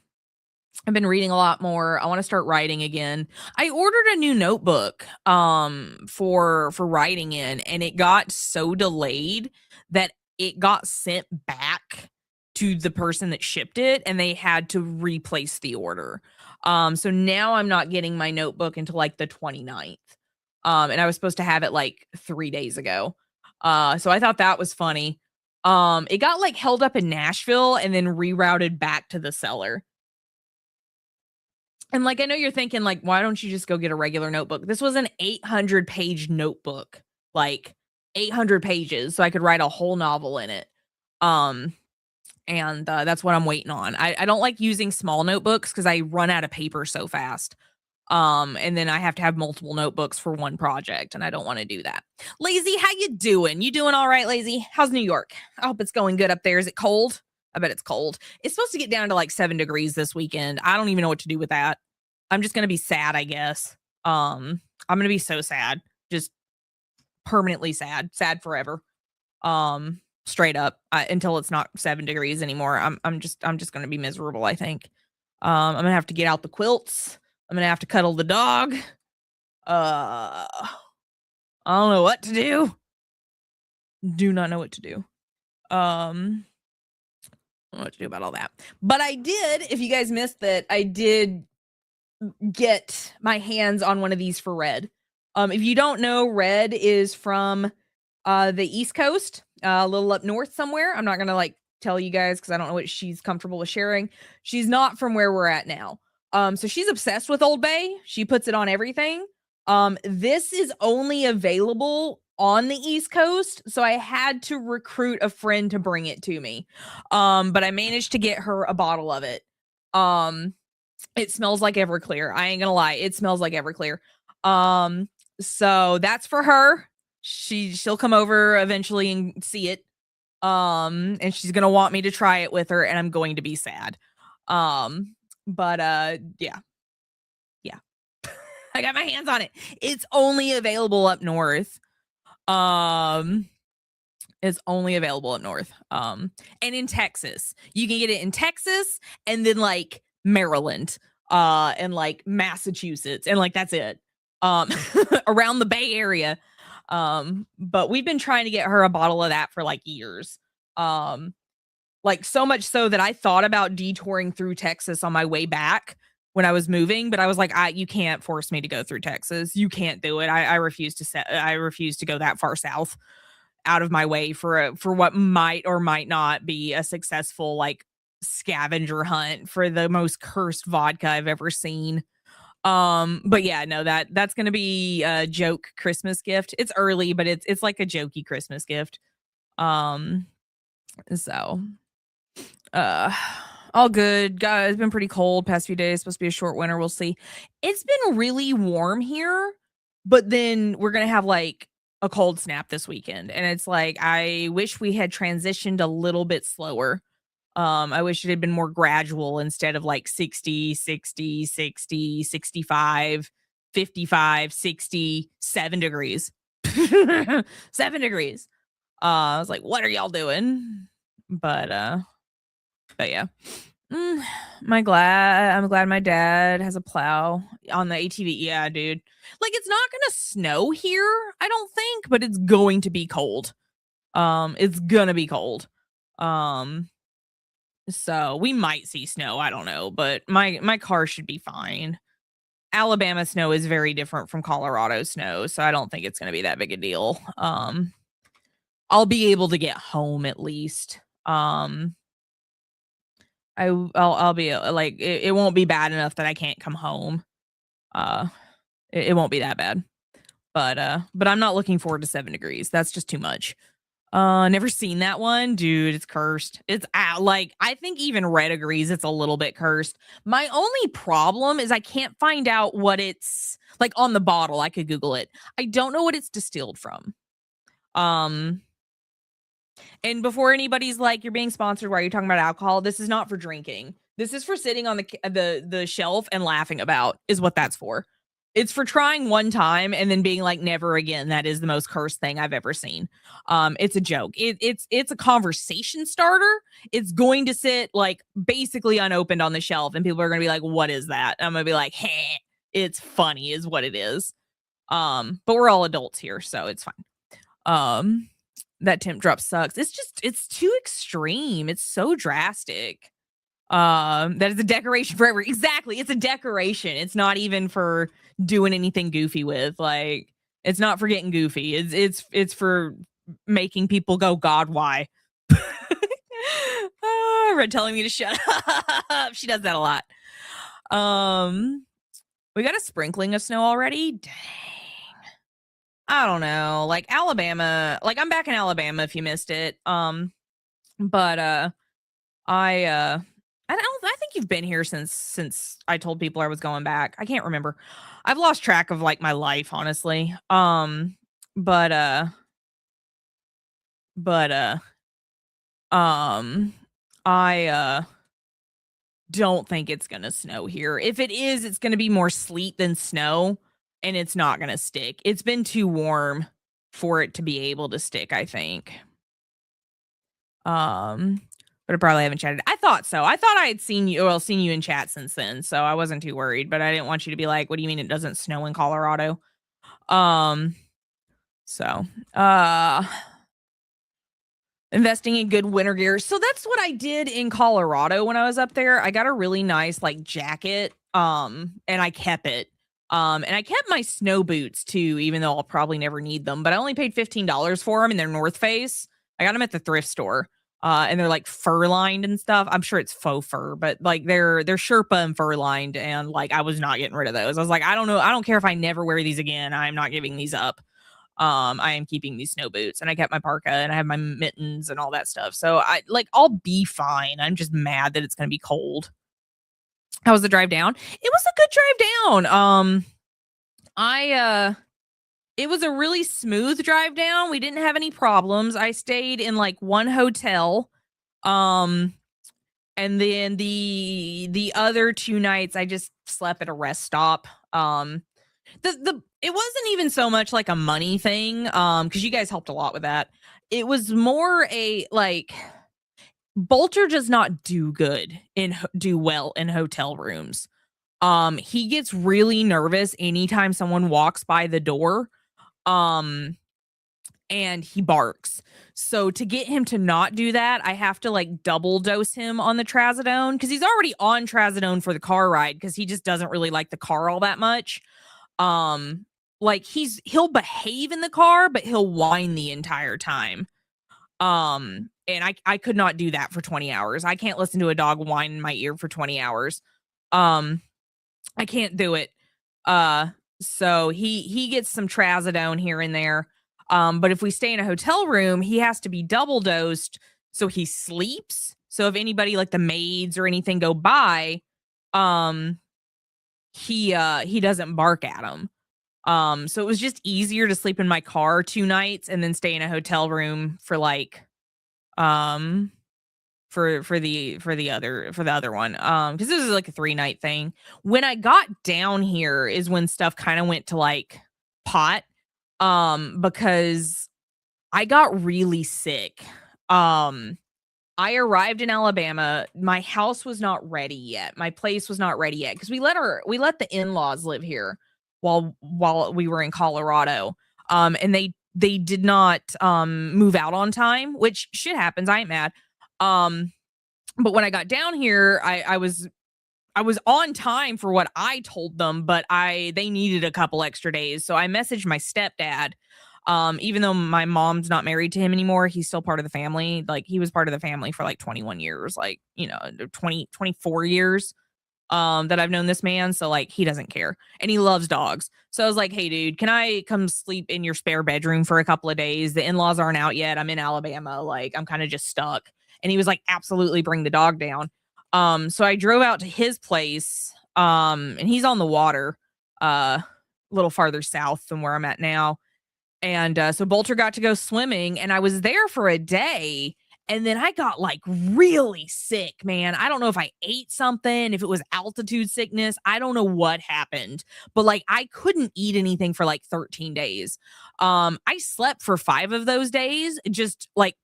been reading a lot more. I want to start writing again. I ordered a new notebook for writing in, and it got so delayed that it got sent back to the person that shipped it, and they had to replace the order. So now I'm not getting my notebook until like the 29th. And I was supposed to have it like 3 days ago. So I thought that was funny. It got like held up in Nashville and then rerouted back to the seller. And like, I know you're thinking like, why don't you just go get a regular notebook? This was an 800-page notebook, like 800 pages. So I could write a whole novel in it. And that's what I'm waiting on. I don't like using small notebooks because I run out of paper so fast. And then I have to have multiple notebooks for one project, and I don't want to do that. Lazy, how you doing? You doing all right, Lazy? How's New York? I hope it's going good up there. Is it cold? I bet it's cold. It's supposed to get down to like 7 degrees this weekend. I don't even know what to do with that. I'm just gonna be sad, I guess. I'm gonna be so sad, just permanently sad forever. Straight up, until it's not 7 degrees anymore. I'm just gonna be miserable, I think. I'm gonna have to get out the quilts. I'm gonna have to cuddle the dog. I don't know what to do. Do not know what to do. I don't know what to do about all that. But I did, if you guys missed that, I did get my hands on one of these for Red. If you don't know, Red is from the East Coast, a little up north somewhere. I'm not gonna like tell you guys because I don't know what she's comfortable with sharing. She's not from where we're at now. So she's obsessed with Old Bay. She puts it on everything. This is only available on the East Coast, so I had to recruit a friend to bring it to me. But I managed to get her a bottle of it. It smells like Everclear. I ain't gonna lie, it smells like Everclear. So that's for her. She'll come over eventually and see it. And she's gonna want me to try it with her, and I'm going to be sad. But yeah. I got my hands on it. It's only available up north. It's only available up north. And in Texas. You can get it in Texas and then like Maryland, and like Massachusetts, and like that's it. Around the Bay Area. But we've been trying to get her a bottle of that for like years. Like so much so that I thought about detouring through Texas on my way back when I was moving, but I was like, you can't force me to go through Texas. You can't do it. I refuse to go that far south out of my way for what might or might not be a successful like scavenger hunt for the most cursed vodka I've ever seen. But yeah, no, that's gonna be a joke Christmas gift. It's early, but it's like a jokey Christmas gift. So all good, guys. It's been pretty cold past few days. Supposed to be a short winter. We'll see. It's been really warm here, but then we're gonna have like a cold snap this weekend, and it's like I wish we had transitioned a little bit slower. I wish it had been more gradual instead of like 60, 60, 60, 65, 55, 60, 7 degrees. 7 degrees. I was like, what are y'all doing? But yeah. I'm glad my dad has a plow on the ATV. Yeah, dude. Like, it's not gonna snow here, I don't think, but it's going to be cold. It's gonna be cold. So we might see snow, I don't know, but my car should be fine. Alabama snow is very different from Colorado snow, so I don't think it's gonna be that big a deal. I'll be able to get home at least. I'll be like it won't be bad enough that I can't come home. It won't be that bad. But I'm not looking forward to 7 degrees. That's just too much. Never seen that one, dude. It's cursed. It's like I think even Red agrees it's a little bit cursed. My only problem is I can't find out what it's like on the bottle. I could Google it. I don't know what it's distilled from. And before anybody's like, you're being sponsored, why are you talking about alcohol? This is not for drinking. This is for sitting on the shelf and laughing about, is what that's for. It's for trying one time and then being like, never again. That is the most cursed thing I've ever seen. It's a joke. It's a conversation starter. It's going to sit like basically unopened on the shelf, and people are going to be like, what is that? And I'm going to be like, hey, it's funny is what it is. But we're all adults here, so it's fine. That temp drop sucks. It's too extreme. It's so drastic. That is a decoration forever. Exactly. It's a decoration. It's not even for doing anything goofy with. Like, it's not for getting goofy. It's for making people go, God, why? Red telling me to shut up. She does that a lot. We got a sprinkling of snow already. Dang. I don't know. Like Alabama, like I'm back in Alabama if you missed it. But I think you've been here since I told people I was going back. I can't remember. I've lost track of like my life, honestly. But I don't think it's gonna snow here. If it is, it's gonna be more sleet than snow, and it's not gonna stick. It's been too warm for it to be able to stick, I think. But I probably haven't chatted. I thought so. I thought I had seen you in chat since then, so I wasn't too worried, but I didn't want you to be like, what do you mean it doesn't snow in Colorado? So, investing in good winter gear. So that's what I did in Colorado when I was up there. I got a really nice like jacket, and I kept it. And I kept my snow boots too, even though I'll probably never need them, but I only paid $15 for them, and they're North Face. I got them at the thrift store. And they're like fur lined and stuff. I'm sure it's faux fur, but like they're Sherpa and fur lined, and like I was not getting rid of those. I was like, I don't know, I don't care if I never wear these again. I'm not giving these up. I am keeping these snow boots, and I kept my parka, and I have my mittens and all that stuff. So I'll be fine. I'm just mad that it's gonna be cold. How was the drive down? It was a good drive down. It was a really smooth drive down. We didn't have any problems. I stayed in like one hotel. And then the other 2 nights I just slept at a rest stop. It wasn't even so much like a money thing, because you guys helped a lot with that. It was more a like Bolter does not do well in hotel rooms. He gets really nervous anytime someone walks by the door. And he barks. So to get him to not do that, I have to like double dose him on the trazodone, because he's already on trazodone for the car ride, because he just doesn't really like the car all that much. Like he'll behave in the car, but he'll whine the entire time. And I could not do that for 20 hours. I can't listen to a dog whine in my ear for 20 hours. I can't do it. So he gets some trazodone here and there. But if we stay in a hotel room, he has to be double dosed, so he sleeps. So if anybody like the maids or anything go by, he doesn't bark at them. So it was just easier to sleep in my car 2 nights and then stay in a hotel room for like for the other one, because this is like a 3-night thing. When I got down here is when stuff kind of went to like pot, because I got really sick. I arrived in Alabama. My house was not ready yet. My place was not ready yet because we let the in-laws live here while we were in Colorado. And they did not move out on time, which shit happens. I ain't mad. But when I got down here, I was on time for what I told them, but they needed a couple extra days. So I messaged my stepdad. Even though my mom's not married to him anymore, he's still part of the family. Like, he was part of the family for like 21 years, like, 24 years that I've known this man. So like, he doesn't care and he loves dogs. So I was like, hey dude, can I come sleep in your spare bedroom for a couple of days? The in-laws aren't out yet. I'm in Alabama. Like, I'm kind of just stuck. And he was like, absolutely, bring the dog down. So I drove out to his place, and he's on the water, a little farther south than where I'm at now. And so Bolter got to go swimming, and I was there for a day. And then I got like really sick, man. I don't know if I ate something, if it was altitude sickness. I don't know what happened, but like, I couldn't eat anything for like 13 days. I slept for 5 of those days, just like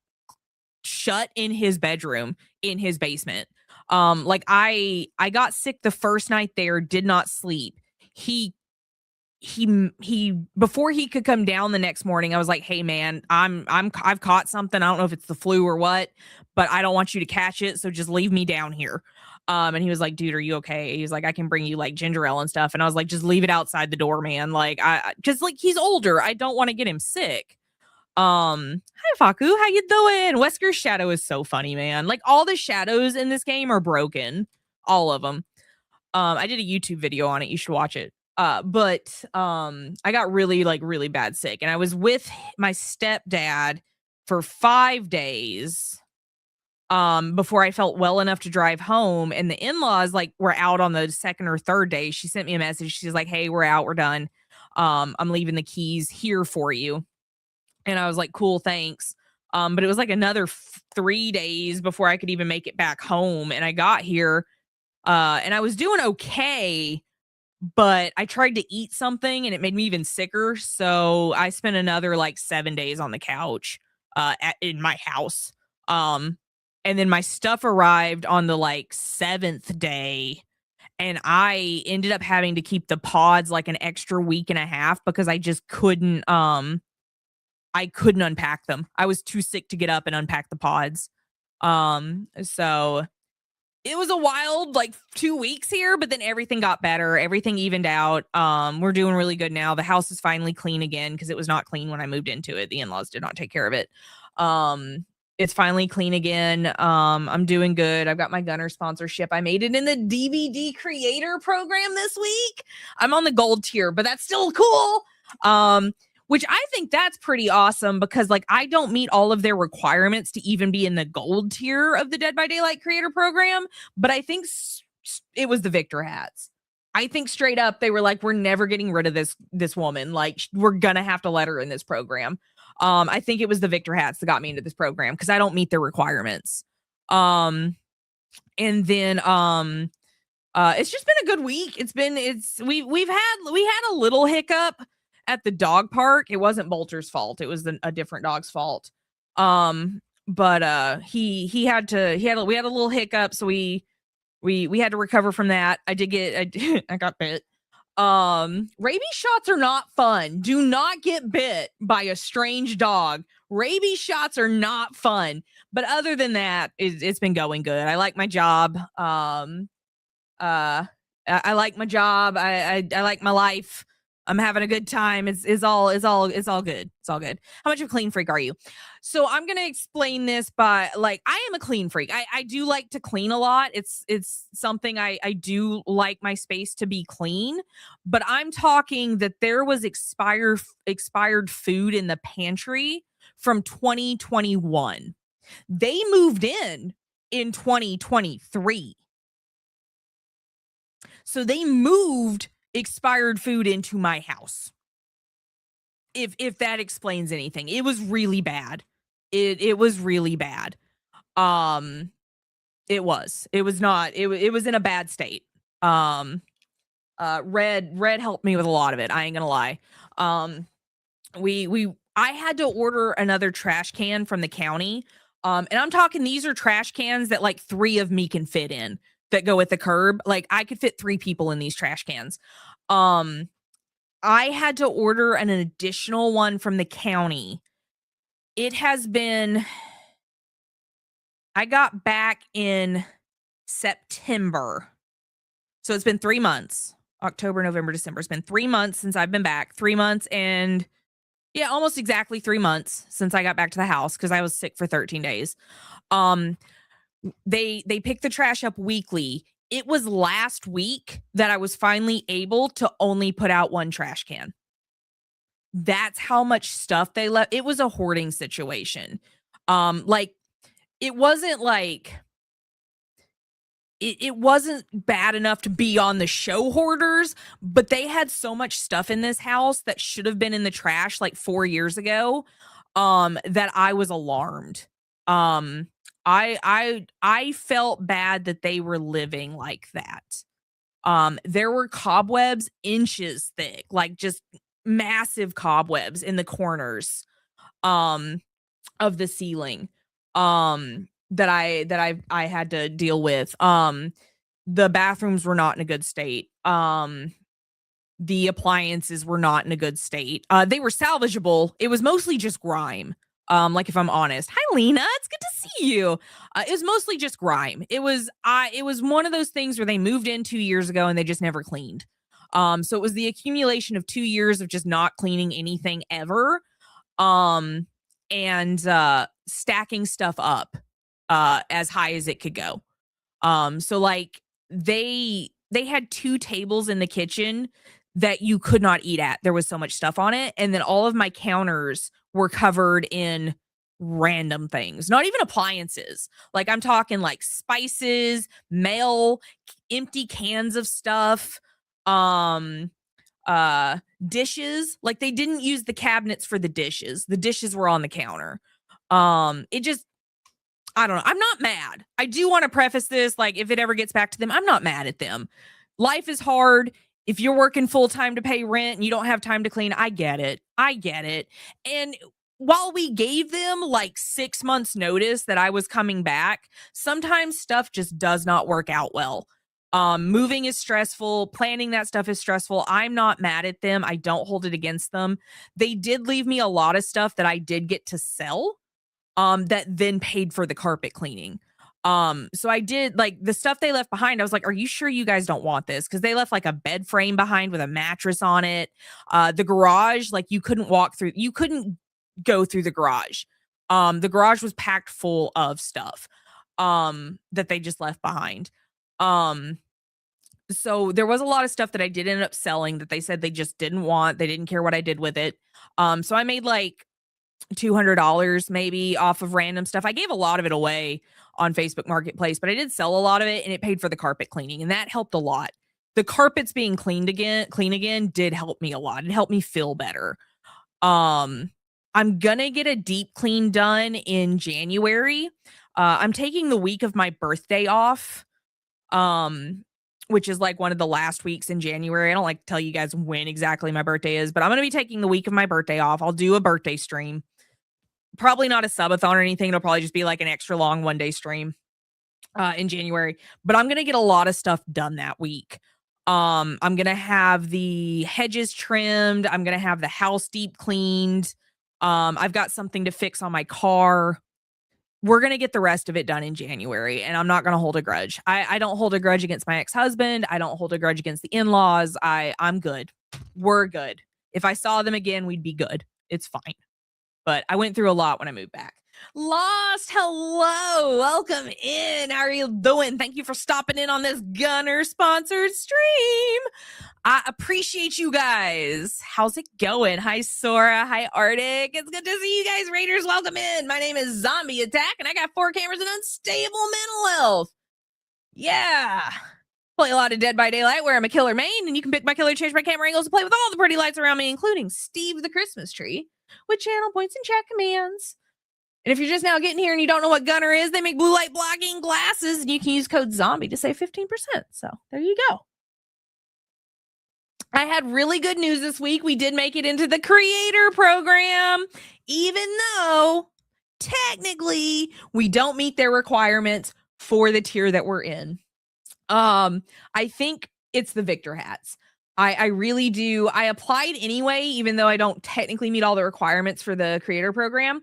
shut in his bedroom in his basement. Like, I got sick the first night there, did not sleep. He before he could come down the next morning, I was like, hey man, I've caught something. I don't know if it's the flu or what, but I don't want you to catch it. So just leave me down here. And he was like, dude, are you okay? He's like, I can bring you like ginger ale and stuff. And I was like, just leave it outside the door, man. Like, just like, he's older. I don't want to get him sick. Hi Faku, how you doing? Wesker's shadow is so funny, man. Like, all the shadows in this game are broken. All of them. I did a YouTube video on it. You should watch it. But I got really bad sick, and I was with my stepdad for 5 days before I felt well enough to drive home. And the in-laws like were out on the second or third day. She sent me a message. She's like, hey, we're out, we're done. I'm leaving the keys here for you. And I was like, cool, thanks. But it was like another 3 days before I could even make it back home. And I got here, and I was doing okay, but I tried to eat something and it made me even sicker. So I spent another like 7 days on the couch in my house. And then my stuff arrived on the like 7th day. And I ended up having to keep the pods like an extra week and a half because I just couldn't unpack them. I was too sick to get up and unpack the pods. So it was a wild like 2 weeks here, but then everything got better. Everything evened out. We're doing really good now. The house is finally clean again because it was not clean when I moved into it. The in-laws did not take care of it. It's finally clean again. I'm doing good. I've got my Gunnar sponsorship. I made it in the DVD creator program this week. I'm on the gold tier, but that's still cool. Which I think that's pretty awesome because like, I don't meet all of their requirements to even be in the gold tier of the Dead by Daylight creator program. But I think it was the Victor hats. I think straight up they were like, we're never getting rid of this woman. Like, we're gonna have to let her in this program. I think it was the Victor hats that got me into this program because I don't meet their requirements. And then it's just been a good week. We had a little hiccup at the dog park. It wasn't Bolter's fault. It was a different dog's fault. But we had a little hiccup, so we had to recover from that. I got bit. Rabies shots are not fun. Do not get bit by a strange dog. Rabies shots are not fun. But other than that, it's been going good. I like my job. I like my job. I like my life. I'm having a good time. It's all good. It's all good. How much of a clean freak are you? So I'm gonna explain this by like, I am a clean freak. I do like to clean a lot. It's something I do like my space to be clean, but I'm talking that there was expired food in the pantry from 2021. They moved in 2023. So they moved expired food into my house. If that explains anything. It was really bad. It was really bad. It was not, it was in a bad state. Red helped me with a lot of it. I ain't gonna lie. I had to order another trash can from the county. And I'm talking, these are trash cans that like 3 of me can fit in that go at the curb. Like I could fit 3 people in these trash cans. I had to order an additional one from the county. It has been, I got back in September. So it's been 3 months. October, November, December. It's been 3 months since I've been back. 3 months and yeah, almost exactly 3 months since I got back to the house because I was sick for 13 days. They pick the trash up weekly. It was last week that I was finally able to only put out 1 trash can. That's how much stuff they left. It was a hoarding situation. Like it wasn't like it wasn't bad enough to be on the show hoarders, but they had so much stuff in this house that should have been in the trash like 4 years ago, that I was alarmed. I felt bad that they were living like that. There were cobwebs inches thick, like just massive cobwebs in the corners, of the ceiling. That I had to deal with. The bathrooms were not in a good state. The appliances were not in a good state. They were salvageable. It was mostly just grime. Like if I'm honest. Hi Lena, it's good to see you. It was mostly just grime. It was one of those things where they moved in 2 years ago and they just never cleaned. So it was the accumulation of 2 years of just not cleaning anything ever. And stacking stuff up as high as it could go. So like they had 2 tables in the kitchen that you could not eat at. There was so much stuff on it. And then all of my counters were covered in random things, not even appliances. Like I'm talking like spices, mail, empty cans of stuff, dishes. Like they didn't use the cabinets for the dishes. The dishes were on the counter. It just, I don't know. I'm not mad. I do want to preface this. Like, if it ever gets back to them, I'm not mad at them. Life is hard. If you're working full time to pay rent and you don't have time to clean, I get it. I get it. And while we gave them like 6 months notice that I was coming back, sometimes stuff just does not work out well. Moving is stressful. Planning that stuff is stressful. I'm not mad at them. I don't hold it against them. They did leave me a lot of stuff that I did get to sell. That then paid for the carpet cleaning. So I did like the stuff they left behind. I was like, are you sure you guys don't want this? Because they left like a bed frame behind with a mattress on it. The garage, like you couldn't go through the garage. The garage was packed full of stuff that they just left behind. So there was a lot of stuff that I did end up selling that they said they just didn't want. They didn't care what I did with it. So I made like $200 maybe off of random stuff. I gave a lot of it away on Facebook Marketplace, but I did sell a lot of it and it paid for the carpet cleaning and that helped a lot. The carpets being clean again did help me a lot. It helped me feel better. I'm gonna get a deep clean done in January. I'm taking the week of my birthday off. Which is like one of the last weeks in January. I don't like to tell you guys when exactly my birthday is, but I'm going to be taking the week of my birthday off. I'll do a birthday stream. Probably not a subathon or anything. It'll probably just be like an extra long 1-day stream in January. But I'm going to get a lot of stuff done that week. I'm going to have the hedges trimmed. I'm going to have the house deep cleaned. I've got something to fix on my car. We're going to get the rest of it done in January, and I'm not going to hold a grudge. I don't hold a grudge against my ex-husband. I don't hold a grudge against the in-laws. I'm good. We're good. If I saw them again, we'd be good. It's fine. But I went through a lot when I moved back. Lost, hello. Welcome in. How are you doing? Thank you for stopping in on this Gunnar sponsored stream. I appreciate you guys. How's it going? Hi, Sora. Hi, Arctic. It's good to see you guys. Raiders, welcome in. My name is ZombeeAttack, and I got 4 cameras and unstable mental health. Yeah. Play a lot of Dead by Daylight where I'm a killer main, and you can pick my killer, change my camera angles to play with all the pretty lights around me, including Steve the Christmas Tree, with channel points and chat commands. And if you're just now getting here and you don't know what Gunnar is, they make blue light blocking glasses, and you can use code ZOMBIE to save 15%. So there you go. I had really good news this week. We did make it into the creator program, even though technically we don't meet their requirements for the tier that we're in. I think it's the Victor hats. I really do. I applied anyway, even though I don't technically meet all the requirements for the creator program.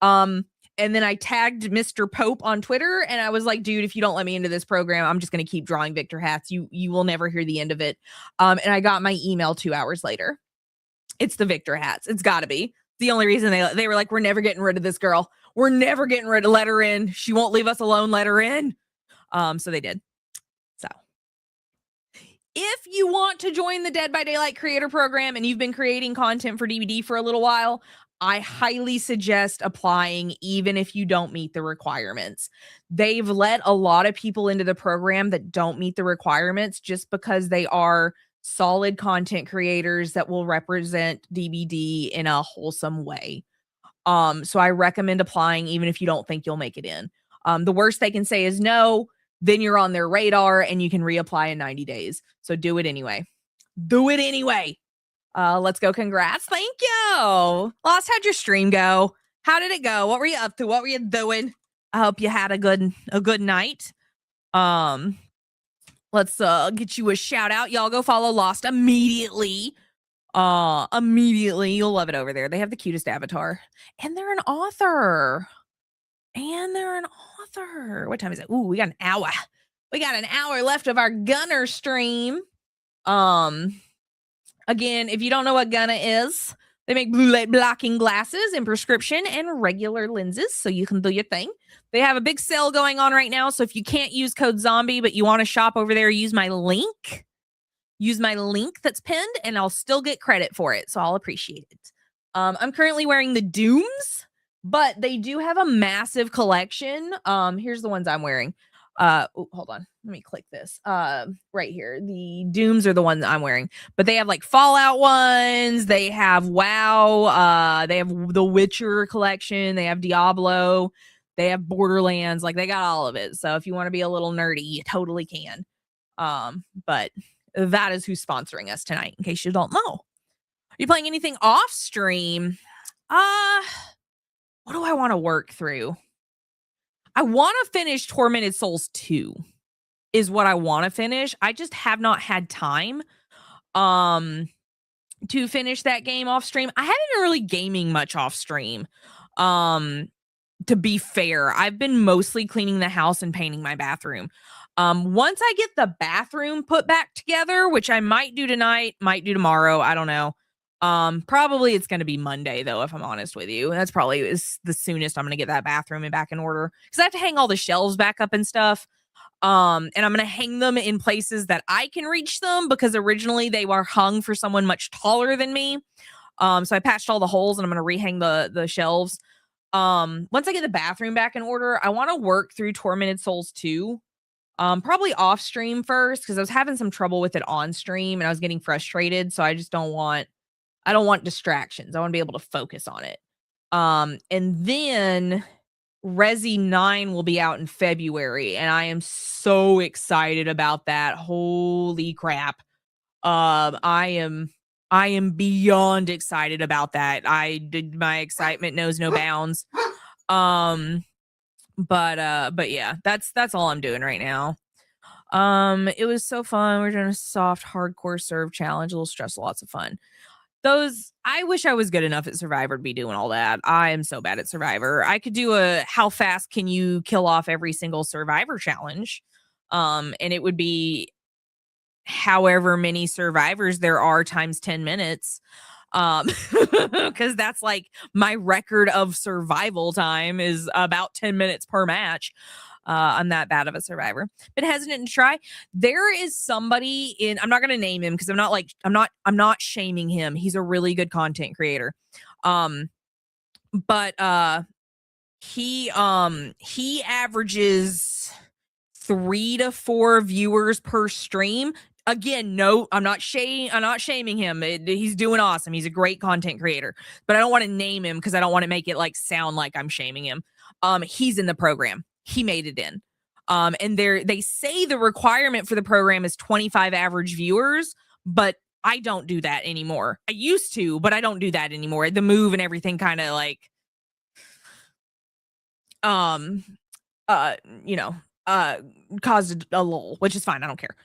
And then I tagged Mr. Pope on Twitter, and I was like, dude, if you don't let me into this program, I'm just going to keep drawing Victor hats. You will never hear the end of it. And I got my email 2 hours later. It's the Victor hats. It's got to be. The only reason they were like, we're never getting rid of this girl. We're never getting rid of, let her in. She won't leave us alone. Let her in. So they did. So if you want to join the Dead by Daylight creator program and you've been creating content for DVD for a little while, I highly suggest applying even if you don't meet the requirements. They've let a lot of people into the program that don't meet the requirements just because they are solid content creators that will represent DVD in a wholesome way. So I recommend applying even if you don't think you'll make it in. The worst they can say is no, then you're on their radar and you can reapply in 90 days. So do it anyway. Do it anyway. Let's go. Congrats. Thank you. Lost, how'd your stream go? How did it go? What were you up to? What were you doing? I hope you had a good night. Let's get you a shout out. Y'all go follow Lost immediately. Immediately. You'll love it over there. They have the cutest avatar. And they're an author. What time is it? Ooh, we got an hour. We got an hour left of our Gunnar stream. Again, if you don't know what Gunnar is, they make blue light blocking glasses in prescription and regular lenses, so you can do your thing. They have a big sale going on right now, so if you can't use code ZOMBIE, but you want to shop over there, use my link. Use my link that's pinned, and I'll still get credit for it, so I'll appreciate it. I'm currently wearing the Dooms, but they do have a massive collection. Here's the ones I'm wearing. Hold on. Let me click this. Right here. The Dooms are the ones I'm wearing, but they have like Fallout ones. They have WoW. They have the Witcher collection. They have Diablo. They have Borderlands. Like they got all of it. So if you want to be a little nerdy, you totally can. But that is who's sponsoring us tonight, in case you don't know. Are you playing anything off stream? What do I want to work through? I want to finish Tormented Souls 2 is what I want to finish. I just have not had time to finish that game off stream. I haven't been really gaming much off stream. To be fair, I've been mostly cleaning the house and painting my bathroom. Once I get the bathroom put back together, which I might do tonight, might do tomorrow, I don't know. Probably it's going to be Monday though, if I'm honest with you. That's probably is the soonest I'm going to get that bathroom back in order, because I have to hang all the shelves back up and stuff. And I'm going to hang them in places that I can reach them, because originally they were hung for someone much taller than me. So I patched all the holes and I'm going to rehang the shelves. Once I get the bathroom back in order, I want to work through Tormented Souls 2. Probably off stream first, because I was having some trouble with it on stream and I was getting frustrated. So I just don't want distractions. I want to be able to focus on it. And then Resi 9 will be out in February, and I am so excited about that. Holy crap. I am beyond excited about that. My excitement knows no bounds. But yeah, that's all I'm doing right now. It was so fun. We're doing a soft hardcore serve challenge, a little stressful, lots of fun. I wish I was good enough at Survivor to be doing all that. I am so bad at Survivor. I could do a how fast can you kill off every single Survivor challenge. And it would be however many survivors there are times 10 minutes. Because that's like my record of survival time is about 10 minutes per match. I'm that bad of a survivor. Been hesitant to try. There is somebody in, I'm not going to name him because I'm not shaming him. He's a really good content creator. But he averages 3 to 4 viewers per stream. Again, no, I'm not shaming him. He's doing awesome. He's a great content creator, but I don't want to name him because I don't want to make it like sound like I'm shaming him. He's in the program. He made it in. And they say the requirement for the program is 25 average viewers, but I don't do that anymore. I used to, but I don't do that anymore. The move and everything kind of like, caused a lull, which is fine. I don't care.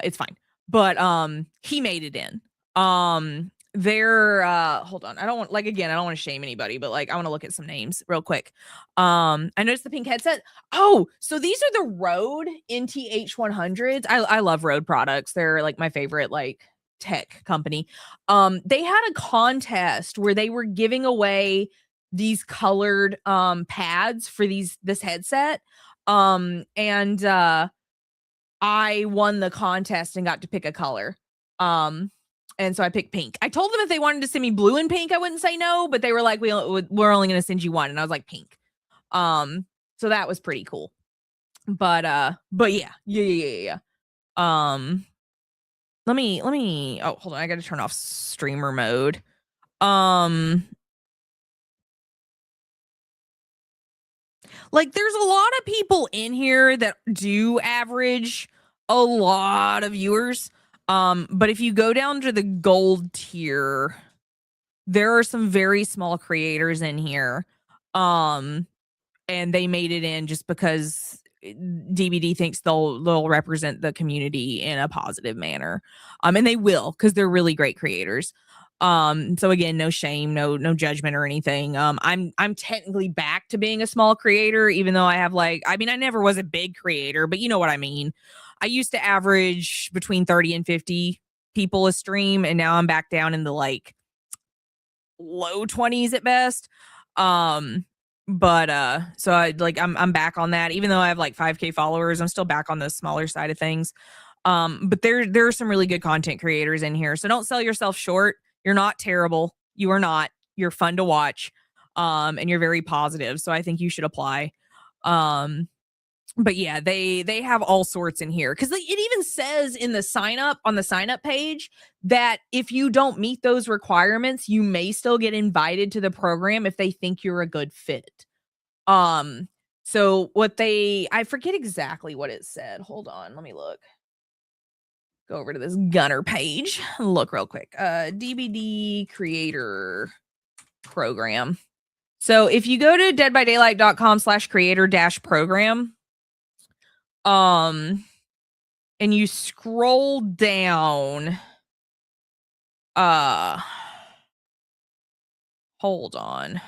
It's fine. But he made it in. Hold on. I don't want I don't want to shame anybody, but like I want to look at some names real quick. I noticed the pink headset. Oh, so these are the Rode NTH100s. I love Rode products. They're like my favorite like tech company. They had a contest where they were giving away these colored pads for this headset. I won the contest and got to pick a color. And so I picked pink. I told them if they wanted to send me blue and pink, I wouldn't say no, but they were like, we're only going to send you one. And I was like, pink. So that was pretty cool. But yeah. Let me, oh, hold on. I got to turn off streamer mode. Like there's a lot of people in here that do average a lot of viewers. But if you go down to the gold tier, there are some very small creators in here. And they made it in just because DBD thinks they'll represent the community in a positive manner. And they will, because they're really great creators. So again, no shame, no judgment or anything. I'm technically back to being a small creator, even though I have I never was a big creator, but you know what I mean. I used to average between 30 and 50 people a stream, and now I'm back down in the low 20s at best. So I'm back on that, even though I have 5K followers. I'm still back on the smaller side of things. But there are some really good content creators in here, so don't sell yourself short. You're not terrible. You are not. You're fun to watch. And you're very positive. So I think you should apply. But yeah, they have all sorts in here. Because it even says in the sign up page that if you don't meet those requirements, you may still get invited to the program if they think you're a good fit. So I forget exactly what it said. Hold on, let me look. Go over to this Gunnar page. Look real quick. DBD creator program. So if you go to deadbydaylight.com/creator-program, and you scroll down, hold on.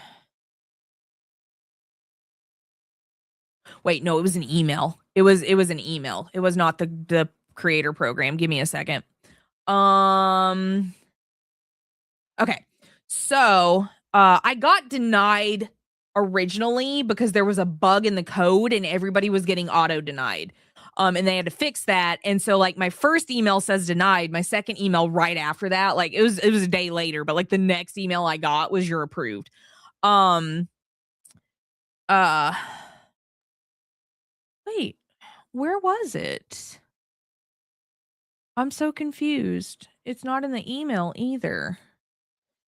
Wait, no, it was an email. It was an email. It was not the creator program. Give me a second. Okay. So, I got denied originally because there was a bug in the code and everybody was getting auto denied. And they had to fix that. And so my first email says denied, my second email right after that, it was a day later, but the next email I got was you're approved. Wait, where was it? I'm so confused. It's not in the email either.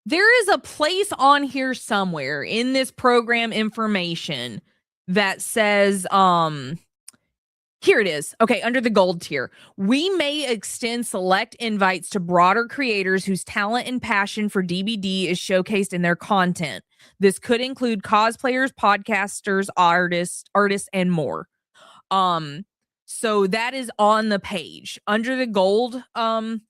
There is a place on here somewhere in this program information that says, here it is. Okay, under the gold tier, we may extend select invites to broader creators whose talent and passion for DBD is showcased in their content. This could include cosplayers, podcasters, artists, and more. So that is on the page under the gold, at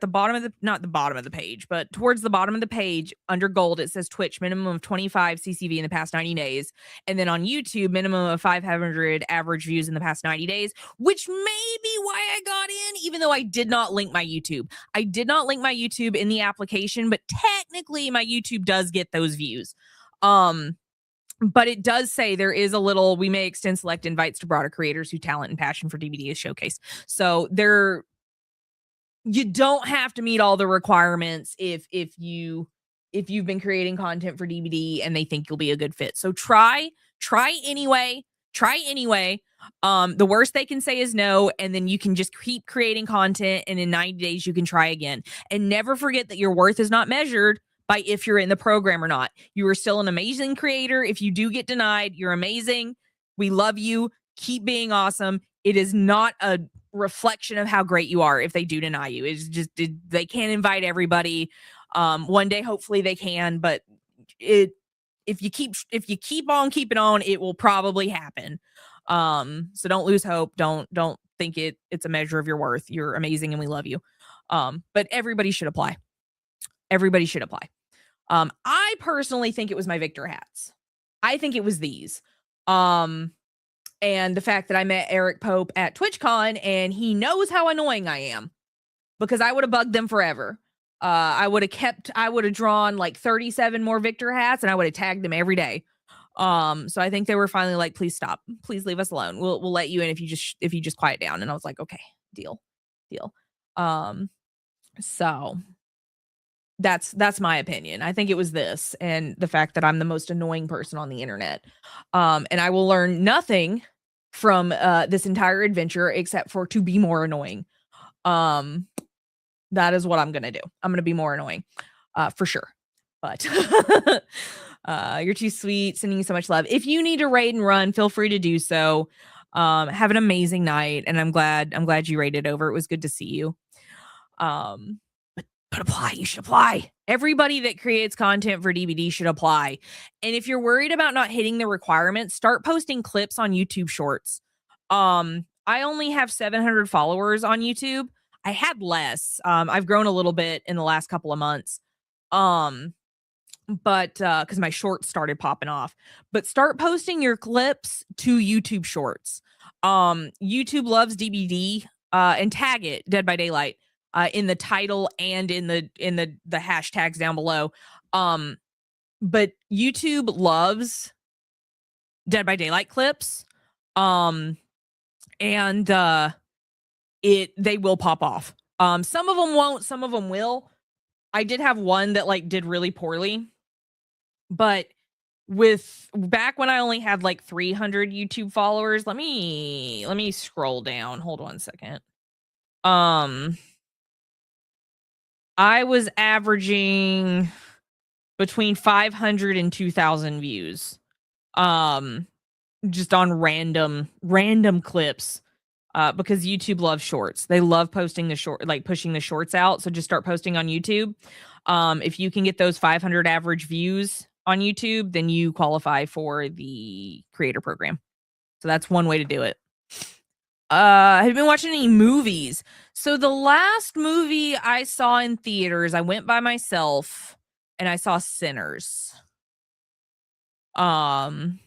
the bottom of not the bottom of the page, but towards the bottom of the page under gold, it says Twitch minimum of 25 CCV in the past 90 days. And then on YouTube, minimum of 500 average views in the past 90 days, which may be why I got in, even though I did not link my YouTube. I did not link my YouTube in the application, but technically my YouTube does get those views. But it does say there is a little, we may extend select invites to broader creators whose talent and passion for DBD is showcased. So you don't have to meet all the requirements if you've been creating content for DBD and they think you'll be a good fit. So try anyway. Try anyway. The worst they can say is no, and then you can just keep creating content, and in 90 days you can try again. And never forget that your worth is not measured by if you're in the program or not. You are still an amazing creator. If you do get denied, you're amazing. We love you. Keep being awesome. It is not a reflection of how great you are if they do deny you. It's just they can't invite everybody. One day hopefully they can, but if you keep on keeping on, it will probably happen. So don't lose hope. Don't think it's a measure of your worth. You're amazing and we love you. But everybody should apply. Everybody should apply. I personally think it was my Victor hats. I think it was these. And the fact that I met Eric Pope at TwitchCon and he knows how annoying I am, because I would have bugged them forever. I would have drawn like 37 more Victor hats and I would have tagged them every day. So I think they were finally like, please stop, please leave us alone. We'll let you in if you just quiet down. And I was like, okay, deal. So that's my opinion. I think it was this and the fact that I'm the most annoying person on the internet. And I will learn nothing from this entire adventure except for to be more annoying. That is what I'm going to do. I'm going to be more annoying, for sure. But you're too sweet. Sending you so much love. If you need to raid and run, feel free to do so. Have an amazing night. And I'm glad you raided over. It was good to see you. But apply. You should apply. Everybody that creates content for DBD should apply. And if you're worried about not hitting the requirements, start posting clips on YouTube Shorts. I only have 700 followers on YouTube. I had less. I've grown a little bit in the last couple of months. But because my shorts started popping off. But start posting your clips to YouTube Shorts. YouTube loves DBD. And tag it Dead by Daylight in the title and in the hashtags down below. But YouTube loves Dead by Daylight clips. And they will pop off. Some of them won't, some of them will. I did have one that like did really poorly, but with back when I only had like 300 YouTube followers, let me scroll down. Hold on a second. I was averaging between 500 and 2,000 views. Just on random clips. Because YouTube loves shorts. They love posting pushing the shorts out. So just start posting on YouTube. If you can get those 500 average views on YouTube, then you qualify for the creator program. So that's one way to do it. Have you been watching any movies? So the last movie I saw in theaters, I went by myself and I saw Sinners. You can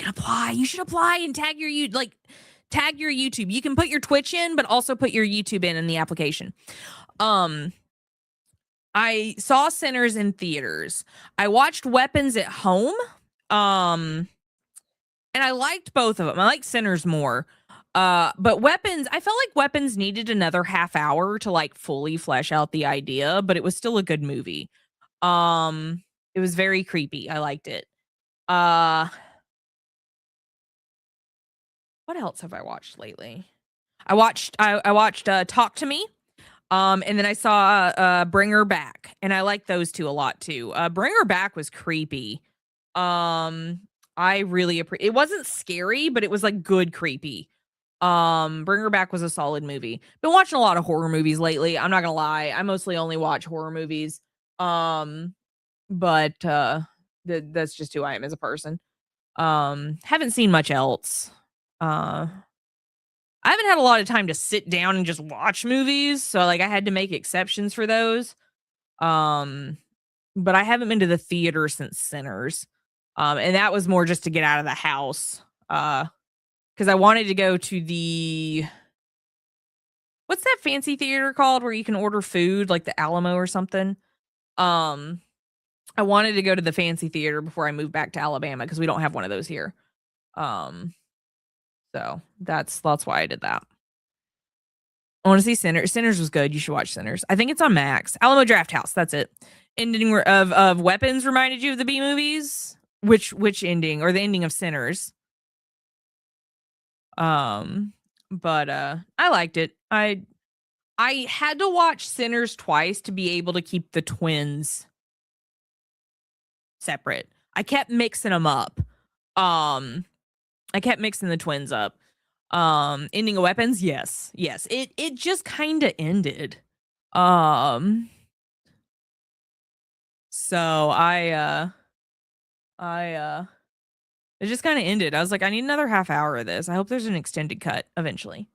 apply. You should apply and tag your YouTube. You can put your Twitch in, but also put your YouTube in the application. I saw Sinners in theaters. I watched Weapons at home. And I liked both of them. I liked Sinners more. But Weapons, I felt like Weapons needed another half hour to like fully flesh out the idea, but it was still a good movie. It was very creepy. I liked it. What else have I watched lately? I watched Talk to Me. And then I saw Bring Her Back, and I like those two a lot too. Bring Her Back was creepy. I really it wasn't scary, but it was like good creepy. Bring Her Back was a solid movie. Been watching a lot of horror movies lately. I'm not gonna lie. I mostly only watch horror movies. But that's just who I am as a person. Haven't seen much else. I haven't had a lot of time to sit down and just watch movies, so like I had to make exceptions for those. But I haven't been to the theater since Sinners. And that was more just to get out of the house. Because I wanted to go to what's that fancy theater called where you can order food, like the Alamo or something? I wanted to go to the fancy theater before I moved back to Alabama because we don't have one of those here. So that's why I did that. I want to see Sinners. Sinners was good. You should watch Sinners. I think it's on Max. Alamo Drafthouse. That's it. Ending of Weapons reminded you of the B movies. Which ending, or the ending of Sinners? But I liked it. I had to watch Sinners twice to be able to keep the twins separate. I kept mixing them up. I kept mixing the twins up. Ending of Weapons, yes. It just kind of ended. So it just kind of ended. I was like, I need another half hour of this. I hope there's an extended cut eventually.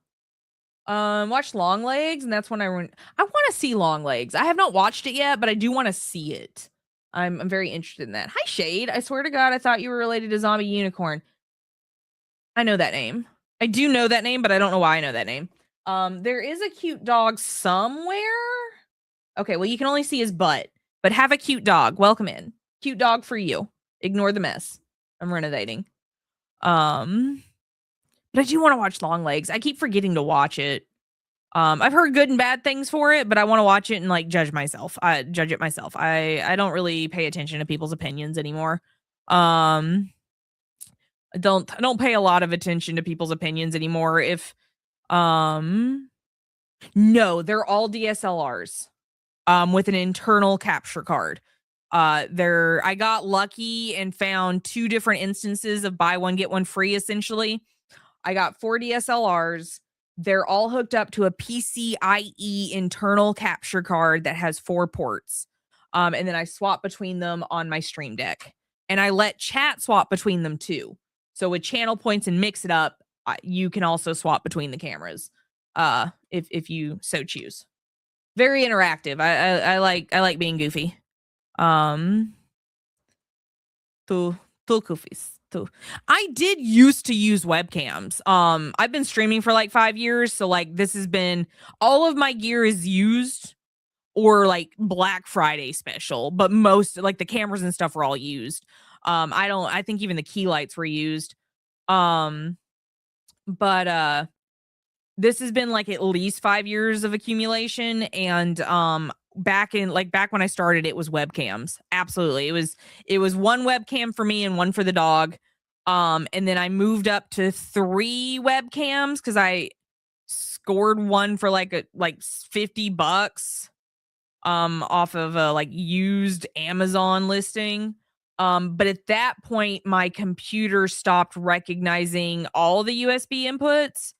Watched Longlegs, and that's when I want to see Longlegs. I have not watched it yet, but I do want to see it. I'm very interested in that. Hi Shade. I swear to God, I thought you were related to Zombie Unicorn. I know that name. I do know that name, but I don't know why I know that name. There is a cute dog somewhere. Okay, well, you can only see his butt, but have a cute dog. Welcome in. Cute dog for you. Ignore the mess. I'm renovating. But I do want to watch Longlegs. I keep forgetting to watch it. I've heard good and bad things for it, but I want to watch it and like judge it myself. I don't really pay attention to people's opinions anymore. I don't pay a lot of attention to people's opinions anymore. No, they're all DSLRs. With an internal capture card. I got lucky and found 2 different instances of buy one get one free. Essentially, I got 4 DSLRs. They're all hooked up to a PCIe internal capture card that has 4 ports. And then I swap between them on my Stream Deck, and I let chat swap between them too. So with channel points and mix it up, you can also swap between the cameras, if you so choose. Very interactive. I like being goofy. Too goofies. I did used to use webcams. I've been streaming for like 5 years, so like this has been all of my gear is used or like Black Friday special, but most like the cameras and stuff were all used. I think even the key lights were used. But this has been like at least 5 years of accumulation, and back when I started, it was webcams. Absolutely. It was one webcam for me and one for the dog. And then I moved up to 3 webcams because I scored one for like $50 off of a like used Amazon listing. But at that point my computer stopped recognizing all the USB inputs.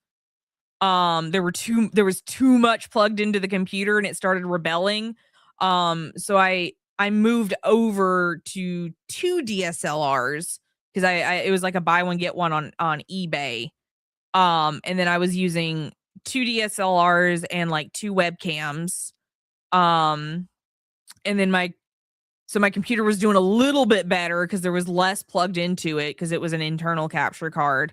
There was too much plugged into the computer and it started rebelling. So I moved over to 2 DSLRs because it was like a buy one get one on eBay. And then I was using 2 DSLRs and like 2 webcams. And then my computer was doing a little bit better because there was less plugged into it because it was an internal capture card.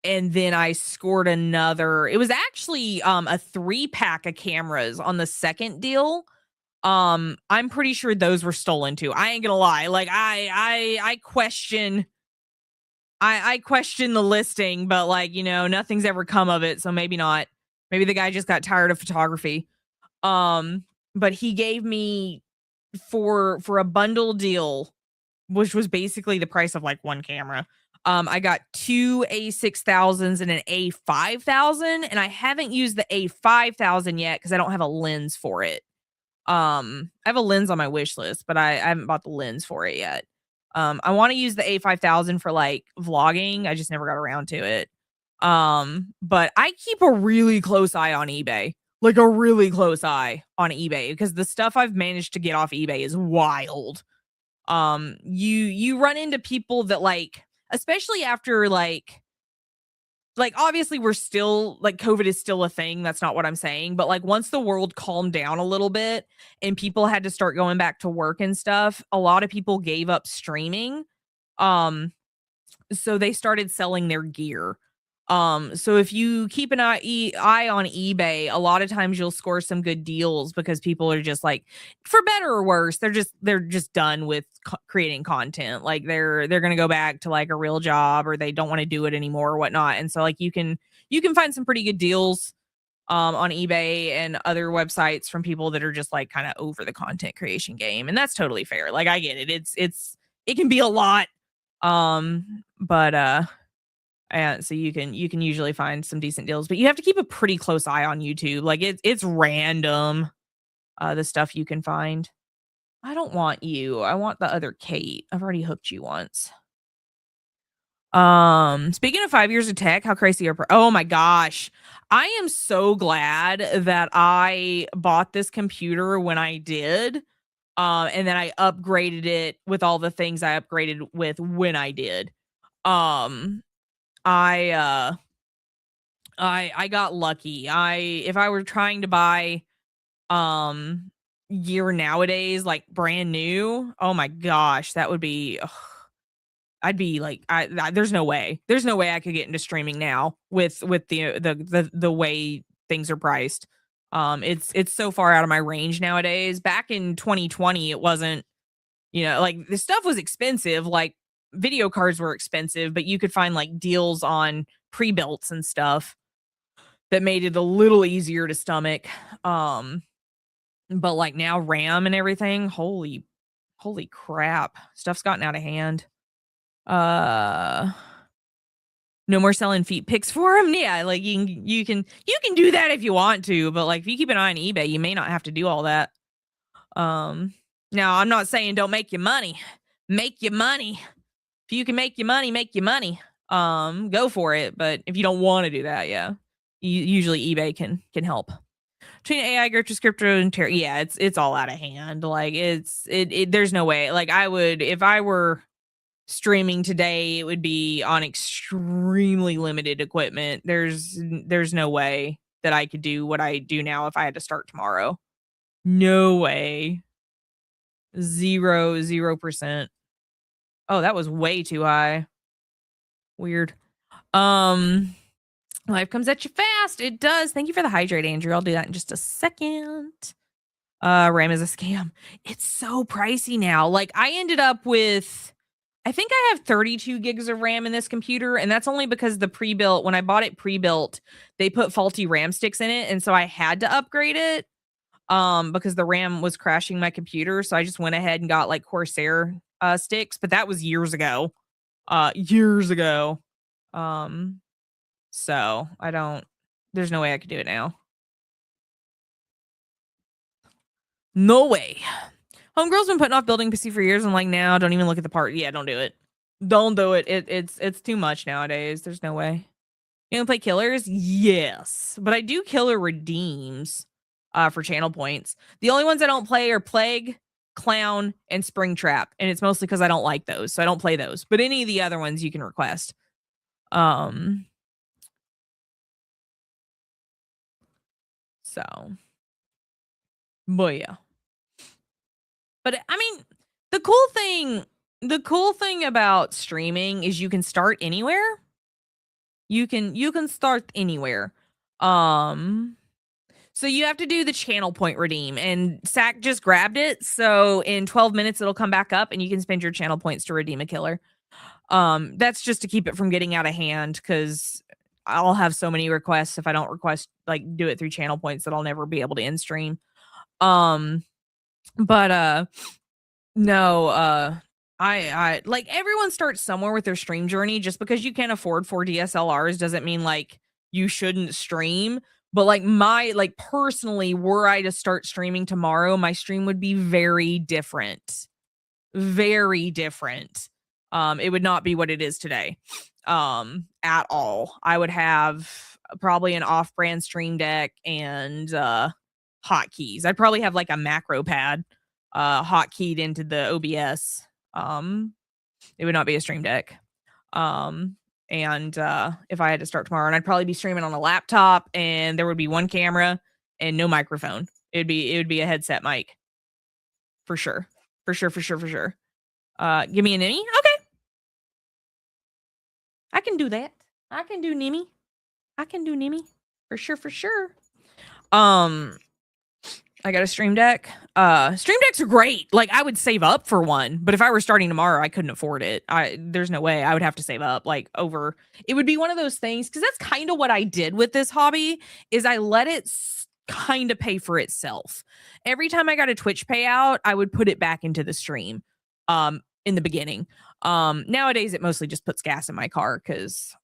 And then I scored another. It was actually a 3-pack of cameras on the second deal. I'm pretty sure those were stolen too. I ain't gonna lie. Like I question the listing, but like, nothing's ever come of it, so maybe not. Maybe the guy just got tired of photography. But he gave me for a bundle deal, which was basically the price of like 1 camera. I got 2 A6000s and an A5000, and I haven't used the A5000 yet because I don't have a lens for it. I have a lens on my wish list, but I haven't bought the lens for it yet. I want to use the A5000 for like vlogging. I just never got around to it. But I keep a really close eye on eBay, like a really close eye on eBay, because the stuff I've managed to get off eBay is wild. You run into people that like, especially after like obviously we're still like COVID is still a thing. That's not what I'm saying. But like once the world calmed down a little bit and people had to start going back to work and stuff, a lot of people gave up streaming. So they started selling their gear. So if you keep an eye on eBay, a lot of times you'll score some good deals because people are just like, for better or worse, they're just done with creating content. Like they're going to go back to like a real job, or they don't want to do it anymore or whatnot. And so like you can find some pretty good deals on eBay and other websites from people that are just like kind of over the content creation game. And that's totally fair. Like I get it. It can be a lot. But And so you can usually find some decent deals, but you have to keep a pretty close eye on YouTube. Like it's random, the stuff you can find. I don't want you. I want the other Kate. I've already hooked you once. Speaking of 5 years of tech, how crazy oh my gosh. I am so glad that I bought this computer when I did. And then I upgraded it with all the things I upgraded with when I did. Um, I I got lucky. If I were trying to buy um gear nowadays like brand new, oh my gosh, that would be ugh, I'd be like there's no way. There's no way I could get into streaming now with the way things are priced. It's so far out of my range nowadays. Back in 2020 it wasn't, like the stuff was expensive, like video cards were expensive, but you could find like deals on pre-builts and stuff that made it a little easier to stomach. Um, but like now RAM and everything, holy crap. Stuff's gotten out of hand. Uh no more selling feet pics for them. Yeah, like you can do that if you want to, but like if you keep an eye on eBay, you may not have to do all that. Now I'm not saying don't make your money. Make your money. If you can make your money, make your money. Go for it. But if you don't want to do that, yeah, usually eBay can help. Between AI, Gertrude, crypto, and Terra, yeah, it's all out of hand. Like there's no way. Like I would, if I were streaming today, it would be on extremely limited equipment. There's no way that I could do what I do now if I had to start tomorrow. No way. 0%. Oh, that was way too high. Weird. Life comes at you fast. It does. Thank you for the hydrate, Andrew. I'll do that in just a second. RAM is a scam. It's so pricey now. Like I ended up with, I think I have 32 gigs of RAM in this computer, and that's only because when I bought it pre-built, they put faulty RAM sticks in it, and so I had to upgrade it because the RAM was crashing my computer. So I just went ahead and got like Corsair sticks, but that was years ago. Years ago. So there's no way I could do it now. No way. Homegirl's been putting off building PC for years. I'm like, now don't even look at the part. Yeah, don't do it. Don't do it. It's too much nowadays. There's no way. You gonna play killers? Yes. But I do killer redeems for channel points. The only ones I don't play are Plague, Clown, and Springtrap. And it's mostly because I don't like those. So I don't play those. But any of the other ones you can request. So, but yeah. But I mean, the cool thing about streaming is you can start anywhere. You can start anywhere. So you have to do the channel point redeem, and Sack just grabbed it. So in 12 minutes it'll come back up and you can spend your channel points to redeem a killer. That's just to keep it from getting out of hand, because I'll have so many requests if I don't do it through channel points that I'll never be able to end stream. But no, I like everyone starts somewhere with their stream journey. Just because you can't afford 4 DSLRs doesn't mean like you shouldn't stream. But like personally, were I to start streaming tomorrow, my stream would be very different. Very different. It would not be what it is today. At all. I would have probably an off-brand stream deck and hotkeys. I'd probably have like a macro pad hotkeyed into the OBS. It would not be a stream deck. And if I had to start tomorrow, and I'd probably be streaming on a laptop, and there would be one camera and no microphone. It would be a headset mic. For sure. For sure. Give me an Nimi? Okay. I can do that. I can do Nimi. For sure. I got a stream deck. Stream decks are great. Like I would save up for one, but if I were starting tomorrow, I couldn't afford it. There's no way. I would have to save up it would be one of those things, because that's kind of what I did with this hobby, is I let it kind of pay for itself. Every time I got a Twitch payout, I would put it back into the stream in the beginning. Nowadays it mostly just puts gas in my car, because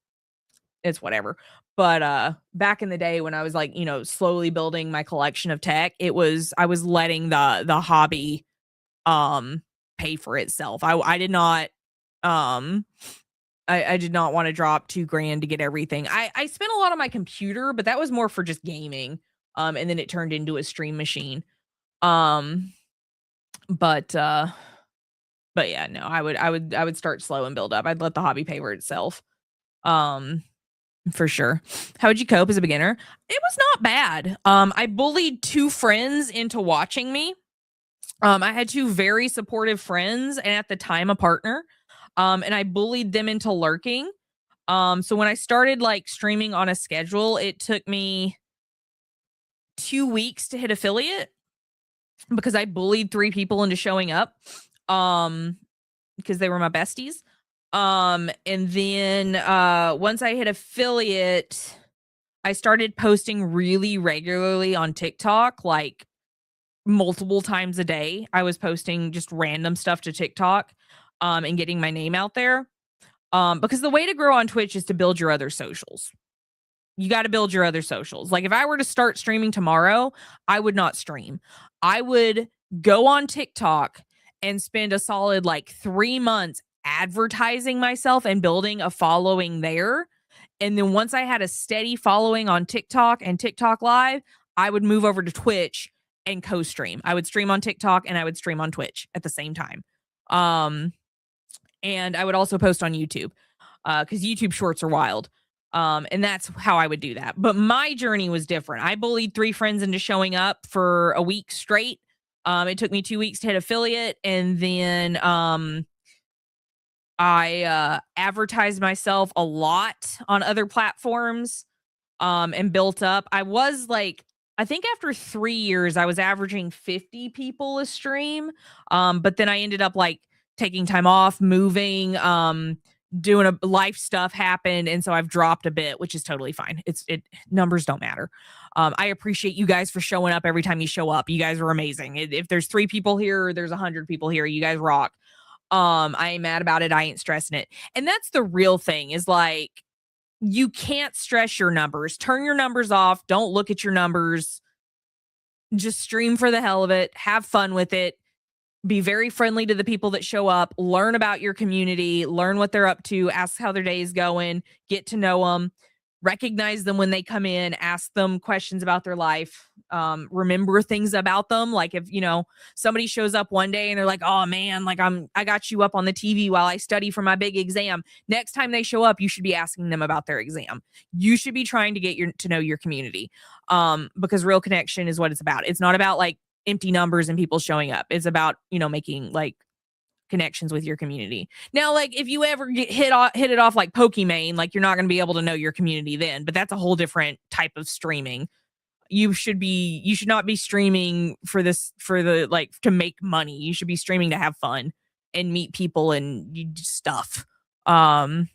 it's whatever. But back in the day when I was like, slowly building my collection of tech, I was letting the hobby pay for itself. I did not I did not want to drop $2,000 to get everything. I spent a lot on my computer, but that was more for just gaming. And then it turned into a stream machine. Um but yeah, no, I would start slow and build up. I'd let the hobby pay for itself. Um for sure. How would you cope as a beginner? It was not bad. I bullied 2 friends into watching me. I had 2 very supportive friends and at the time a partner. And I bullied them into lurking. So when I started like streaming on a schedule, it took me 2 weeks to hit affiliate because I bullied 3 people into showing up. Because they were my besties. And then once I hit affiliate, I started posting really regularly on TikTok, like multiple times a day. I was posting just random stuff to TikTok and getting my name out there. Because the way to grow on Twitch is to build your other socials. You got to build your other socials. Like if I were to start streaming tomorrow, I would not stream. I would go on TikTok and spend a solid like 3 months advertising myself and building a following there. And then once I had a steady following on TikTok and TikTok Live, I would move over to Twitch and co-stream. I would stream on TikTok and I would stream on Twitch at the same time. And I would also post on YouTube because YouTube shorts are wild. And that's how I would do that. But my journey was different. I bullied 3 friends into showing up for a week straight. It took me 2 weeks to hit affiliate. And then I advertised myself a lot on other platforms and built up. I was like, I think after 3 years, I was averaging 50 people a stream. But then I ended up like taking time off, moving, doing a life stuff happened. And so I've dropped a bit, which is totally fine. Numbers don't matter. I appreciate you guys for showing up every time you show up. You guys are amazing. If there's 3 people here, there's 100 people here. You guys rock. I ain't mad about it. I ain't stressing it. And that's the real thing is like, you can't stress your numbers. Turn your numbers off. Don't look at your numbers. Just stream for the hell of it. Have fun with it. Be very friendly to the people that show up. Learn about your community. Learn what they're up to. Ask how their day is going. Get to know them. Recognize them when they come in. Ask them questions about their life. Remember things about them. Like if, somebody shows up one day and they're like, oh man, like I got you up on the TV while I study for my big exam. Next time they show up, you should be asking them about their exam. You should be trying to get to know your community. Because real connection is what it's about. It's not about like empty numbers and people showing up. It's about, making like connections with your community. Now, like if you ever get hit it off like Pokimane, like you're not going to be able to know your community then, but that's a whole different type of streaming. You should not be streaming to make money. You should be streaming to have fun and meet people and stuff. But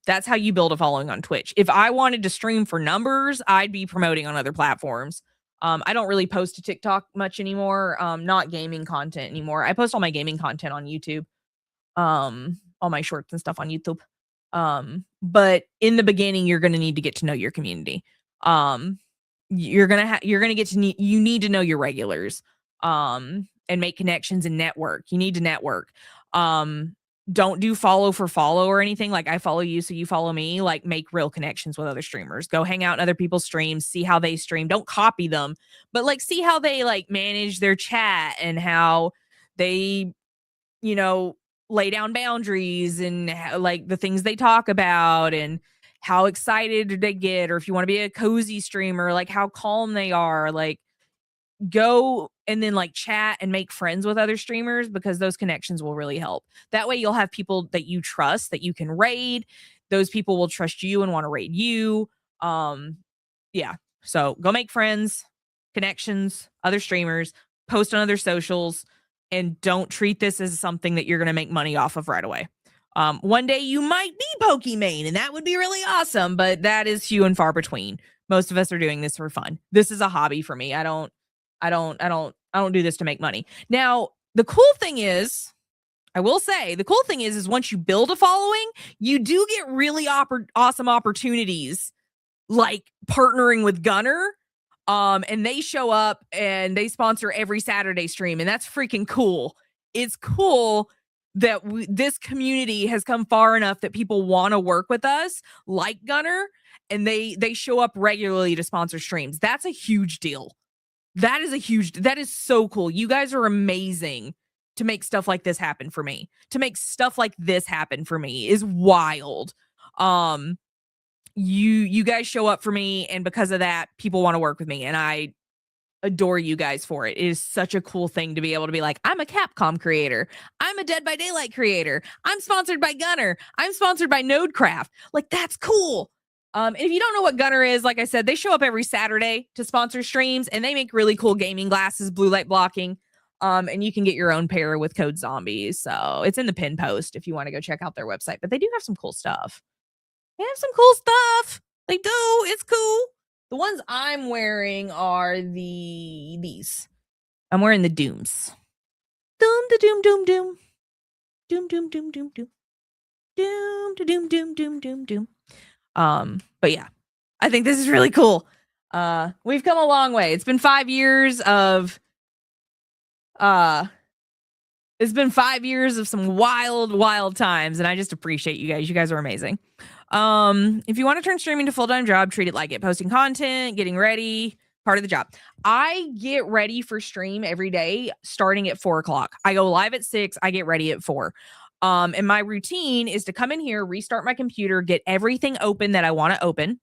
that's how you build a following on Twitch. If I wanted to stream for numbers, I'd be promoting on other platforms. I don't really post to TikTok much anymore. Not gaming content anymore. I post all my gaming content on YouTube. All my shorts and stuff on YouTube. But in the beginning, you're going to need to get to know your community. You need to know your regulars. And make connections and network. You need to network. Don't do follow for follow or anything. Like I follow you, so you follow me. Like make real connections with other streamers. Go hang out in other people's streams, see how they stream. Don't copy them, but like see how they like manage their chat and how they, lay down boundaries and like the things they talk about and how excited they get. Or if you want to be a cozy streamer, like how calm they are. Like go and then like chat and make friends with other streamers because those connections will really help. That way you'll have people that you trust that you can raid. Those people will trust you and want to raid you. Yeah. So go make friends, connections, other streamers, post on other socials, and don't treat this as something that you're going to make money off of right away. One day you might be Pokimane and that would be really awesome, but that is few and far between. Most of us are doing this for fun. This is a hobby for me. I don't do this to make money. Now, the cool thing is I will say the cool thing is once you build a following, you do get really awesome opportunities, like partnering with Gunnar. And they show up and they sponsor every Saturday stream, and that's freaking cool. It's cool that this community has come far enough that people want to work with us, like Gunnar, and they show up regularly to sponsor streams. That's a huge deal. That is so cool. You guys are amazing to make stuff like this happen for me. To make stuff like this happen for me is wild. You guys show up for me, and because of that, people want to work with me, and I adore you guys for it. It is such a cool thing to be able to be like, I'm a Capcom creator. I'm a Dead by Daylight creator. I'm sponsored by Gunnar. I'm sponsored by Nodecraft. Like, that's cool. If you don't know what Gunnar is, like I said, they show up every Saturday to sponsor streams, and they make really cool gaming glasses, blue light blocking. And you can get your own pair with code zombies. So it's in the pin post if you want to go check out their website, but they do have some cool stuff. They have some cool stuff. They do. It's cool. The ones I'm wearing are these. I'm wearing the Dooms. Doom, da doom, doom, doom. Doom, doom, doom, doom, doom. Doom, da doom, doom, doom, doom, doom. But yeah, I think this is really cool. We've come a long way. It's been 5 years of some wild times, and I just appreciate you guys. You guys are amazing. If you want to turn streaming to full-time job, treat it like it. Posting content, getting ready, part of the job. I get ready for stream every day starting at 4:00. I go live at 6, I get ready at 4. And my routine is to come in here, restart my computer, get everything open that I want to open.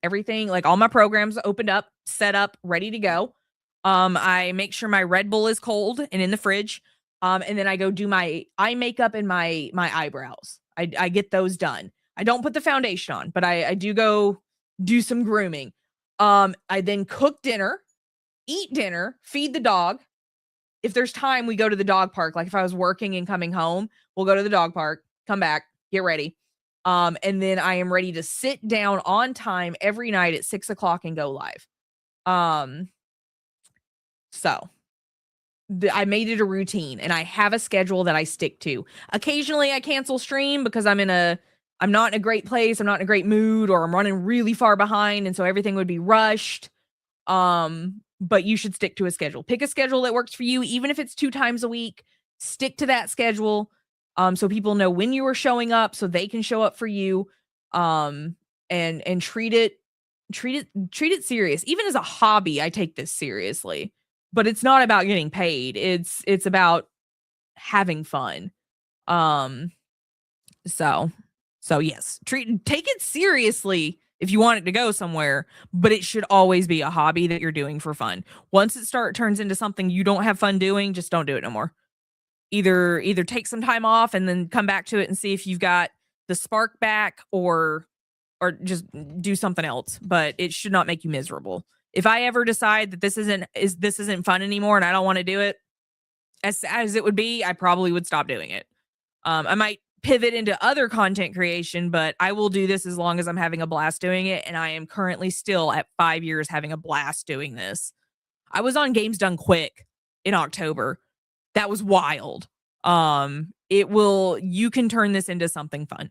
Everything, like all my programs opened up, set up, ready to go. I make sure my Red Bull is cold and in the fridge. And then I go do my eye makeup and my eyebrows. I get those done. I don't put the foundation on, but I do go do some grooming. I then cook dinner, eat dinner, feed the dog. If there's time, we go to the dog park. Like if I was working and coming home, we'll go to the dog park, come back, get ready. And then I am ready to sit down on time every night at 6:00 and go live. So I made it a routine, and I have a schedule that I stick to. Occasionally I cancel stream because I'm not in a great place. I'm not in a great mood, or I'm running really far behind. And so everything would be rushed. But you should stick to a schedule. Pick a schedule that works for you. Even if it's 2 times a week, stick to that schedule. So people know when you are showing up, so they can show up for you. And treat it serious. Even as a hobby, I take this seriously. But it's not about getting paid. It's about having fun. So yes, take it seriously if you want it to go somewhere, but it should always be a hobby that you're doing for fun. Once it turns into something you don't have fun doing, just don't do it no more. Either take some time off and then come back to it and see if you've got the spark back, or just do something else, but it should not make you miserable. If I ever decide that this isn't fun anymore and I don't want to do it, as sad as it would be, I probably would stop doing it. I might pivot into other content creation, but I will do this as long as I'm having a blast doing it. And I am currently still at 5 years having a blast doing this. I was on Games Done Quick in October. That was wild. You can turn this into something fun.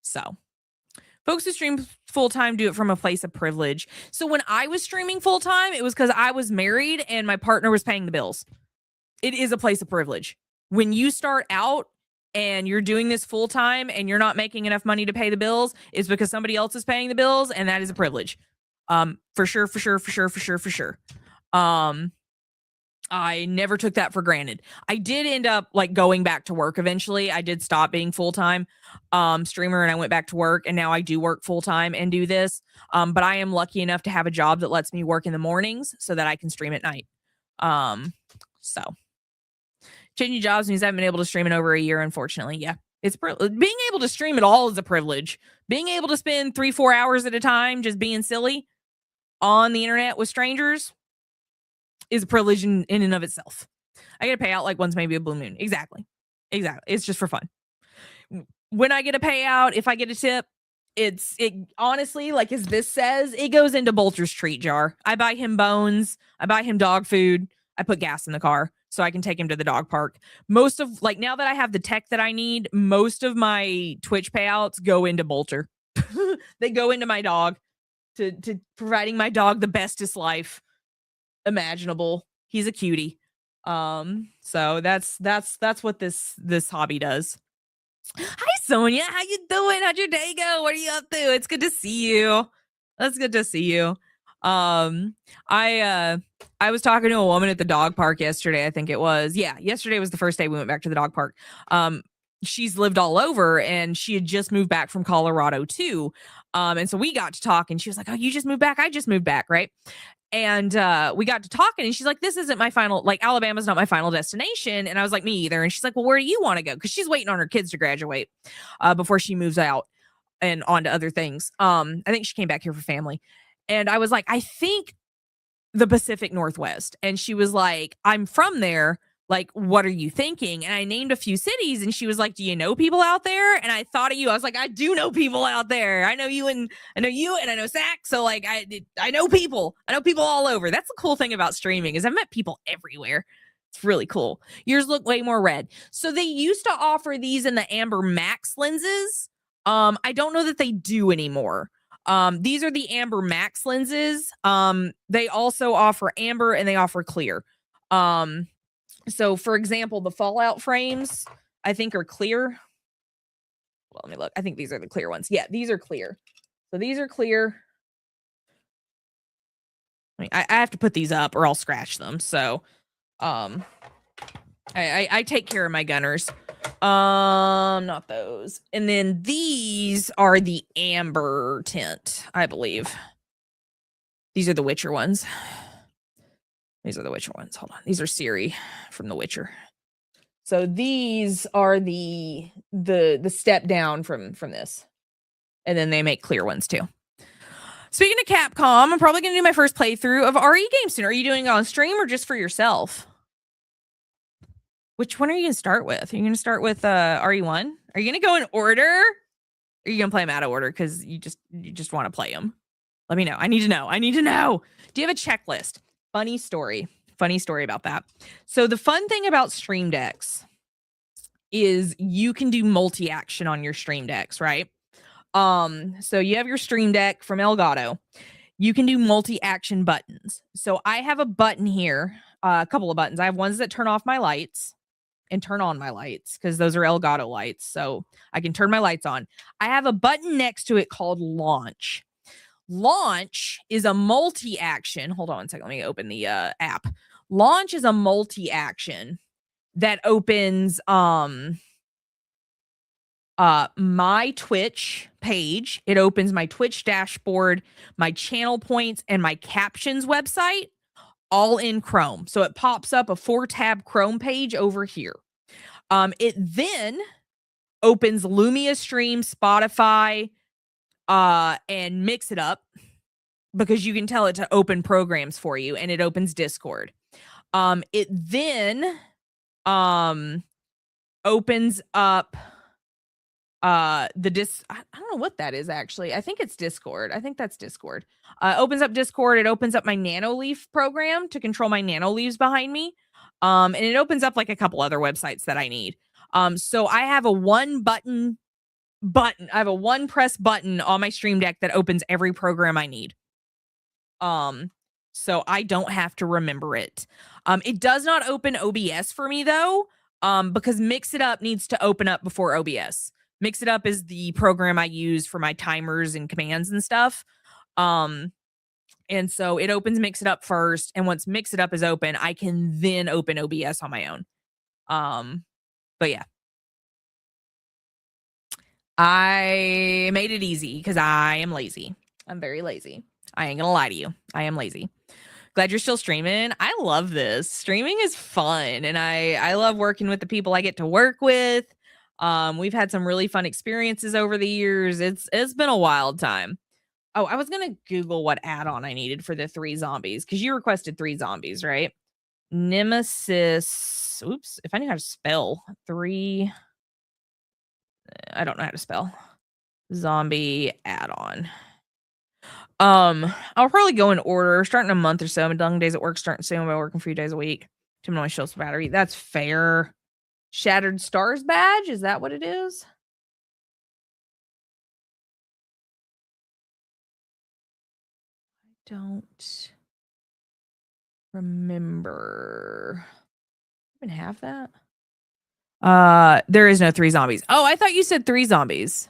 So folks who stream full-time do it from a place of privilege. So when I was streaming full-time, it was because I was married and my partner was paying the bills. It is a place of privilege. When you start out and you're doing this full-time and you're not making enough money to pay the bills, it's because somebody else is paying the bills, and that is a privilege. For sure. I never took that for granted. I did end up like going back to work eventually. I did stop being full-time streamer, and I went back to work, and now I do work full-time and do this. But I am lucky enough to have a job that lets me work in the mornings so that I can stream at night. So changing jobs means I haven't been able to stream in over a year, unfortunately. Yeah, it's being able to stream at all is a privilege. Being able to spend 3-4 hours at a time just being silly on the internet with strangers is a privilege in and of itself. I get a payout like once maybe a blue moon. Exactly. It's just for fun. When I get a payout, if I get a tip, it honestly, like as this says, it goes into Bolter's treat jar. I buy him bones. I buy him dog food. I put gas in the car. so I can take him to the dog park. Most of, like, now that I have the tech that I need, most of my Twitch payouts go into Bolter. They go into my dog, to providing my dog the bestest life imaginable. He's a cutie. So that's what this hobby does. Hi Sonia, how you doing? How'd your day go? What are you up to? It's good to see you. That's good to see you. I was talking to a woman at the dog park yesterday, I think it was. Yeah, yesterday was the first day we went back to the dog park. She's lived all over and she had just moved back from Colorado too. And so we got to talk and she was like, "Oh, you just moved back? I just moved back, right?" And we got to talking and she's like, "This isn't my final, like, Alabama's not my final destination." And I was like, "Me either." And she's like, "Well, where do you want to go?" Because she's waiting on her kids to graduate before she moves out and on to other things. I think she came back here for family. And I was like, "I think the Pacific Northwest." And she was like, "I'm from there. Like, what are you thinking?" And I named a few cities and she was like, "Do you know people out there?" And I thought of you. I was like, "I do know people out there. I know you and I know Zach. So like, I know people. I know people all over." That's the cool thing about streaming is I've met people everywhere. It's really cool. Yours look way more red. So they used to offer these in the Amber Max lenses. I don't know that they do anymore. These are the Amber Max lenses. They also offer amber and they offer clear. So for example, the Fallout frames, I think, are clear. Well, let me look. I think these are the clear ones. Yeah, these are clear. So these are clear. I have to put these up or I'll scratch them. So I take care of my Gunners. Not those. And then these are the amber tint, I believe. These are the Witcher ones. These are the Witcher ones. Hold on. These are Ciri from The Witcher. So these are the step down from this. And then they make clear ones too. Speaking of Capcom, I'm probably going to do my first playthrough of RE game soon. Are you doing it on stream or just for yourself? Which one are you going to start with? Are you going to start with RE1? Are you going to go in order? Or are you going to play them out of order because you just want to play them? Let me know. I need to know. I need to know. Do you have a checklist? Funny story about that. So the fun thing about Stream Decks is you can do multi-action on your Stream Decks, right? So you have your Stream Deck from Elgato. You can do multi-action buttons. So I have a button here, a couple of buttons. I have ones that turn off my lights and turn on my lights because those are Elgato lights. So I can turn my lights on. I have a button next to it called Launch. Launch is a multi-action. Hold on one second. Let me open the app. Launch is a multi-action that opens my Twitch page. It opens my Twitch dashboard, my channel points, and my captions website all in Chrome. So it pops up a 4-tab Chrome page over here. It then opens Lumia Stream, Spotify, and Mix It Up because you can tell it to open programs for you, and it opens Discord. It then opens up I don't know what that is actually. I think it's Discord. I think that's Discord. Opens up Discord. It opens up my Nanoleaf program to control my Nanoleaves behind me. And it opens up like a couple other websites that I need. So I have a one press button on my Stream Deck that opens every program I need. So I don't have to remember it. It does not open OBS for me though, because Mix It Up needs to open up before OBS. Mix It Up is the program I use for my timers and commands and stuff. And so it opens Mix It Up first, and once Mix It Up is open, I can then open OBS on my own. But yeah. I made it easy because I am lazy. I'm very lazy. I ain't gonna lie to you. I am lazy. Glad you're still streaming. I love this. Streaming is fun, and I love working with the people I get to work with. We've had some really fun experiences over the years. It's been a wild time. Oh, I was gonna Google what add-on I needed for the 3 zombies because you requested 3 zombies, right? Nemesis. Oops, if I knew how to spell 3. I don't know how to spell. Zombie add-on. I'll probably go in order, starting a month or so. I'm done days at work, starting soon. I'm working 3 days a week. to my shelf's battery. That's fair. Shattered Stars badge? Is that what it is? I don't remember. I even have that. There is no 3 zombies. Oh, I thought you said 3 zombies.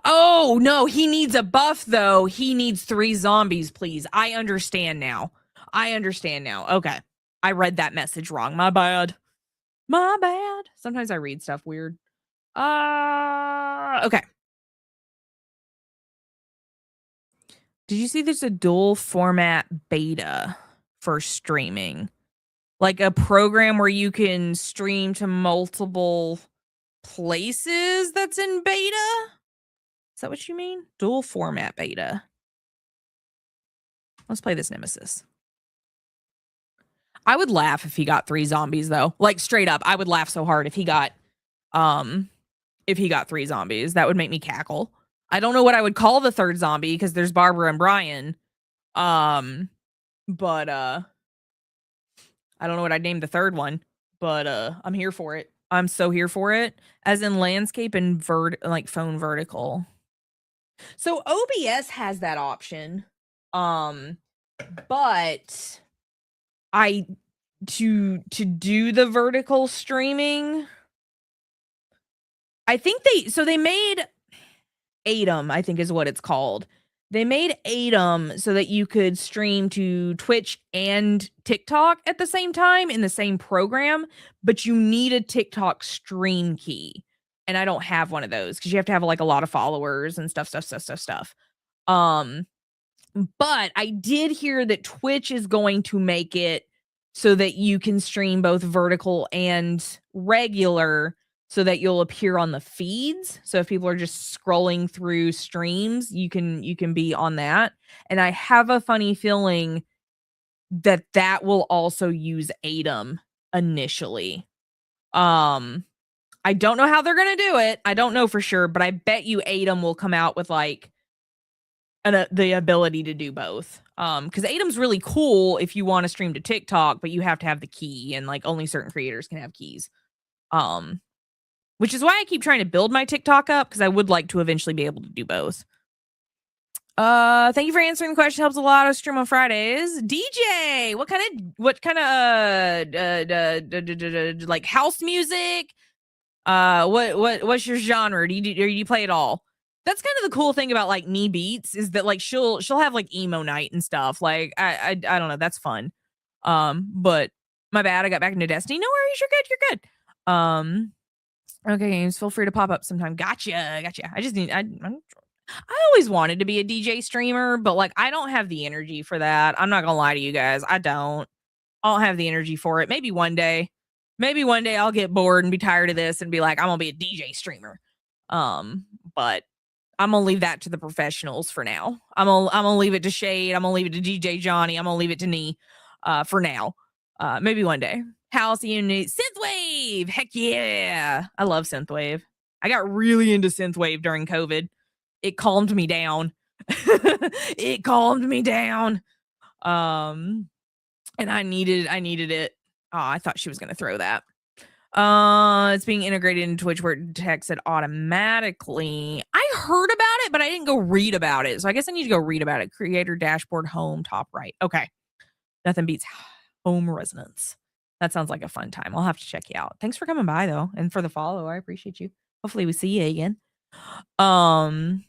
Oh, no, he needs a buff, though. He needs 3 zombies, please. I understand now. Okay. I read that message wrong. My bad. Sometimes I read stuff weird. Okay. Did you see there's a dual format beta for streaming? Like a program where you can stream to multiple places that's in beta? Is that what you mean? Dual format beta. Let's play this Nemesis. I would laugh if he got 3 zombies though. Like straight up, I would laugh so hard if he got 3 zombies. That would make me cackle. I don't know what I would call the 3rd zombie because there's Barbara and Brian. But I don't know what I'd name the 3rd one, but I'm here for it. I'm so here for it. As in landscape and phone vertical. So OBS has that option. But to do the vertical streaming, I think they made Atom, I think is what it's called. They made Atom so that you could stream to Twitch and TikTok at the same time in the same program, but you need a TikTok stream key. And I don't have one of those because you have to have like a lot of followers and stuff. But I did hear that Twitch is going to make it so that you can stream both vertical and regular so that you'll appear on the feeds. So if people are just scrolling through streams, you can be on that. And I have a funny feeling that will also use Atom initially. I don't know how they're going to do it. I don't know for sure, but I bet you Atom will come out with like the ability to do both. Because Atom's really cool if you want to stream to TikTok, but you have to have the key, and like only certain creators can have keys. Which is why I keep trying to build my TikTok up, because I would like to eventually be able to do both. Thank you for answering the question. Helps a lot. I stream on Fridays. DJ, what kind of like house music? What's your genre? Do you play it all? That's kind of the cool thing about like Me Beats is that like she'll have like emo night and stuff. Like I don't know, that's fun. But my bad, I got back into Destiny. No worries, you're good. Okay, games, feel free to pop up sometime. Gotcha. I always wanted to be a DJ streamer, but like I don't have the energy for that. I'm not gonna lie to you guys. I don't have the energy for it. Maybe one day I'll get bored and be tired of this and be like, I'm gonna be a DJ streamer. But I'm gonna leave that to the professionals for now. I'm gonna leave it to Shade. I'm gonna leave it to DJ Johnny. I'm gonna leave it to Nee for now. Maybe one day. House unit, synthwave. Heck yeah. I love synthwave. I got really into synthwave during COVID. It calmed me down. It calmed me down. And I needed it. Oh, I thought she was gonna throw that. It's being integrated into Twitch where it detects it automatically. I heard about it, but I didn't go read about it. So I guess I need to go read about it. Creator dashboard, home, top right. Okay. Nothing beats home resonance. That sounds like a fun time. I'll have to check you out. Thanks for coming by though. And for the follow. I appreciate you. Hopefully we see you again. But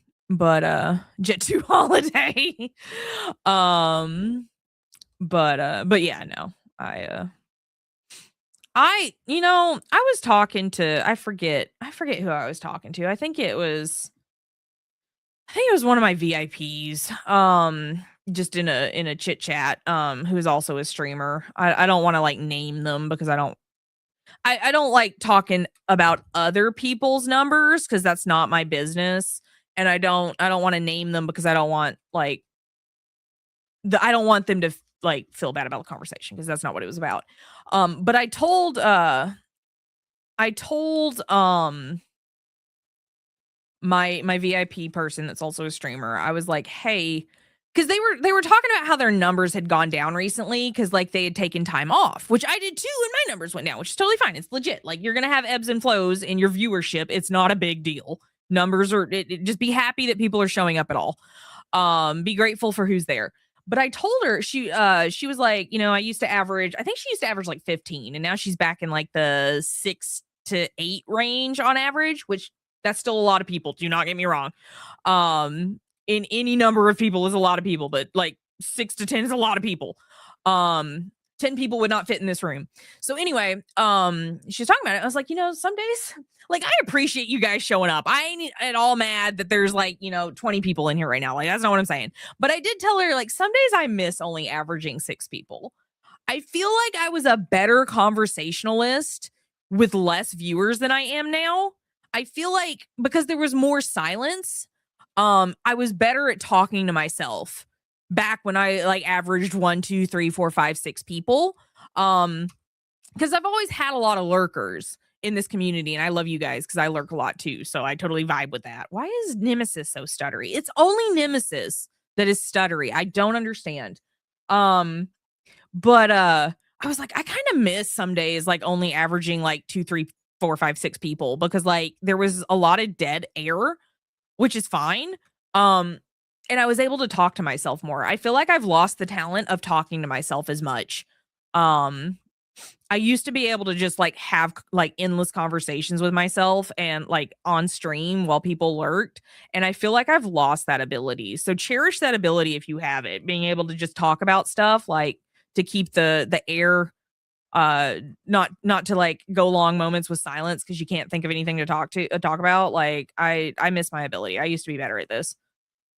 Jet 2 holiday. But yeah, no. I was talking to I forget who I was talking to. I think it was one of my VIPs. Just in a chit chat, who's also a streamer. I don't want to like name them because I don't like talking about other people's numbers because that's not my business. And I don't want to name them because I don't want like I don't want them to like feel bad about the conversation because that's not what it was about. But I told my VIP person that's also a streamer, I was like, hey, because they were talking about how their numbers had gone down recently because like they had taken time off, which I did too, and my numbers went down, which is totally fine. It's legit. Like you're gonna have ebbs and flows in your viewership. It's not a big deal. Numbers are just be happy that people are showing up at all. Be grateful for who's there. But I told her she was like, you know, I think she used to average like 15, and now she's back in like the 6 to 8 range on average, which that's still a lot of people. Do not get me wrong. In any number of people is a lot of people, but like 6 to 10 is a lot of people. 10 people would not fit in this room. So anyway, she was talking about it. I was like, you know, some days, like, I appreciate you guys showing up. I ain't at all mad that there's like, you know, 20 people in here right now. Like, that's not what I'm saying. But I did tell her, like, some days I miss only averaging 6 people. I feel like I was a better conversationalist with less viewers than I am now. I feel like because there was more silence, I was better at talking to myself back when I like averaged 1, 2, 3, 4, 5, 6 people. Because I've always had a lot of lurkers in this community, and I love you guys because I lurk a lot too. So I totally vibe with that. Why is Nemesis so stuttery? It's only Nemesis that is stuttery. I don't understand. But I was like, I kind of miss some days like only averaging like 2, 3, 4, 5, 6 people because like there was a lot of dead air, which is fine. And I was able to talk to myself more. I feel like I've lost the talent of talking to myself as much. I used to be able to just like have like endless conversations with myself and like on stream while people lurked. And I feel like I've lost that ability. So cherish that ability if you have it, being able to just talk about stuff, like to keep the air not to like go long moments with silence because you can't think of anything to talk about. Like I miss my ability. I used to be better at this.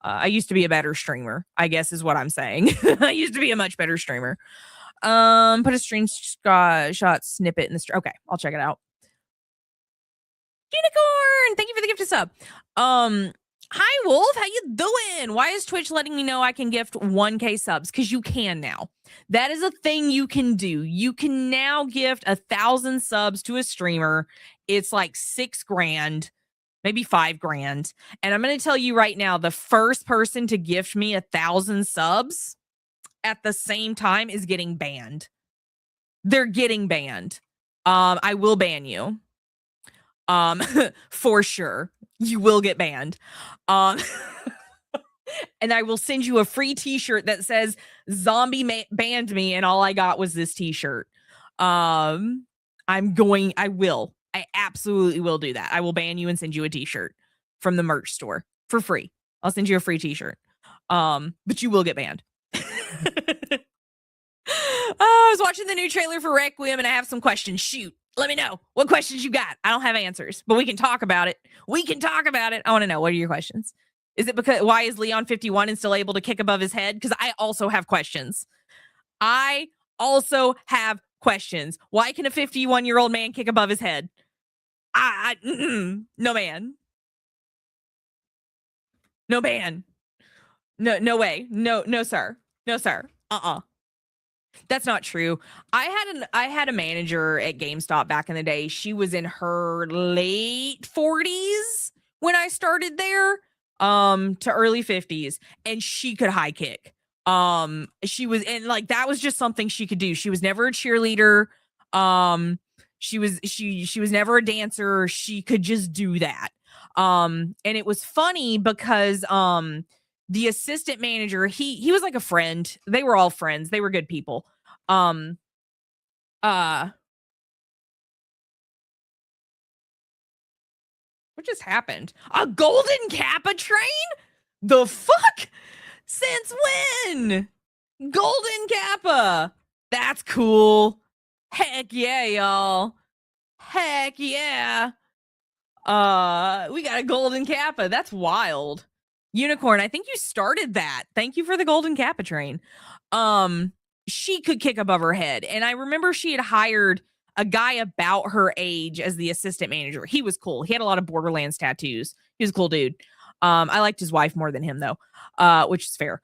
I used to be a better streamer, I guess is what I'm saying. I used to be a much better streamer. Put a screenshot snippet in the okay, I'll check it out. Unicorn, thank you for the gift of sub. Hi Wolf, how you doing? Why is Twitch letting me know I can gift 1K subs? Because you can now. That is a thing you can do. You can now gift 1,000 subs to a streamer. It's like $6,000, maybe $5,000. And I'm going to tell you right now, the first person to gift me 1,000 subs at the same time is getting banned. They're getting banned. I will ban you. For sure. You will get banned. And I will send you a free t-shirt that says Zombie banned me and all I got was this t-shirt. I absolutely will do that. I will ban you and send you a t-shirt from the merch store for free. I'll send you a free t-shirt. But you will get banned. I was watching the new trailer for Requiem and I have some questions. Shoot. Let me know what questions you got. I don't have answers, but we can talk about it. I want to know, what are your questions? Is it because why is Leon 51 and still able to kick above his head? Because I also have questions. Why can a 51-year-old man kick above his head? No man. No ban. No way. No, sir. No, sir. That's not true. I had a manager at GameStop back in the day. She was in her late 40s when I started there, to early 50s, and she could high kick. She was, and like that was just something she could do. She was never a cheerleader. She was never a dancer. She could just do that. And it was funny because the assistant manager, he was like a friend. They were all friends. They were good people. What just happened? A golden Kappa train? The fuck? Since when? Golden Kappa. That's cool. Heck yeah, y'all. Heck yeah. We got a golden Kappa. That's wild. Unicorn, I think you started that. Thank you for the golden Kappa train. She could kick above her head. And I remember she had hired a guy about her age as the assistant manager. He was cool. He had a lot of Borderlands tattoos. He was a cool dude. I liked his wife more than him though, which is fair.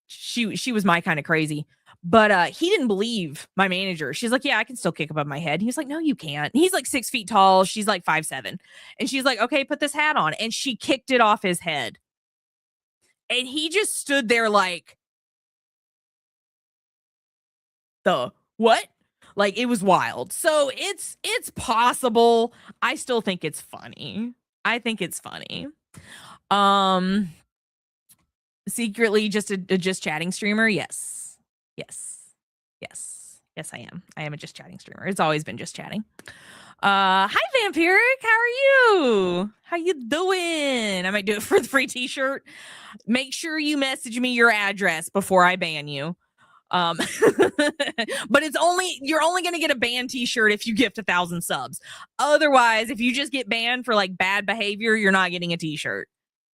She was my kind of crazy. But he didn't believe my manager. She's like, yeah, I can still kick above my head. He was like, no, you can't. He's like 6 feet tall. She's like 5'7". And she's like, okay, put this hat on. And she kicked it off his head. And he just stood there like, the what? Like, it was wild. So it's possible. I still think it's funny. I think it's funny. Secretly just a just chatting streamer. Yes. Yes. Yes. Yes, I am. I am a just chatting streamer. It's always been just chatting. Hi Vampiric, how are you? How you doing? I might do it for the free t-shirt. Make sure you message me your address before I ban you. But you're only gonna get a ban t-shirt if you gift 1,000 subs. Otherwise, if you just get banned for like bad behavior, you're not getting a t-shirt.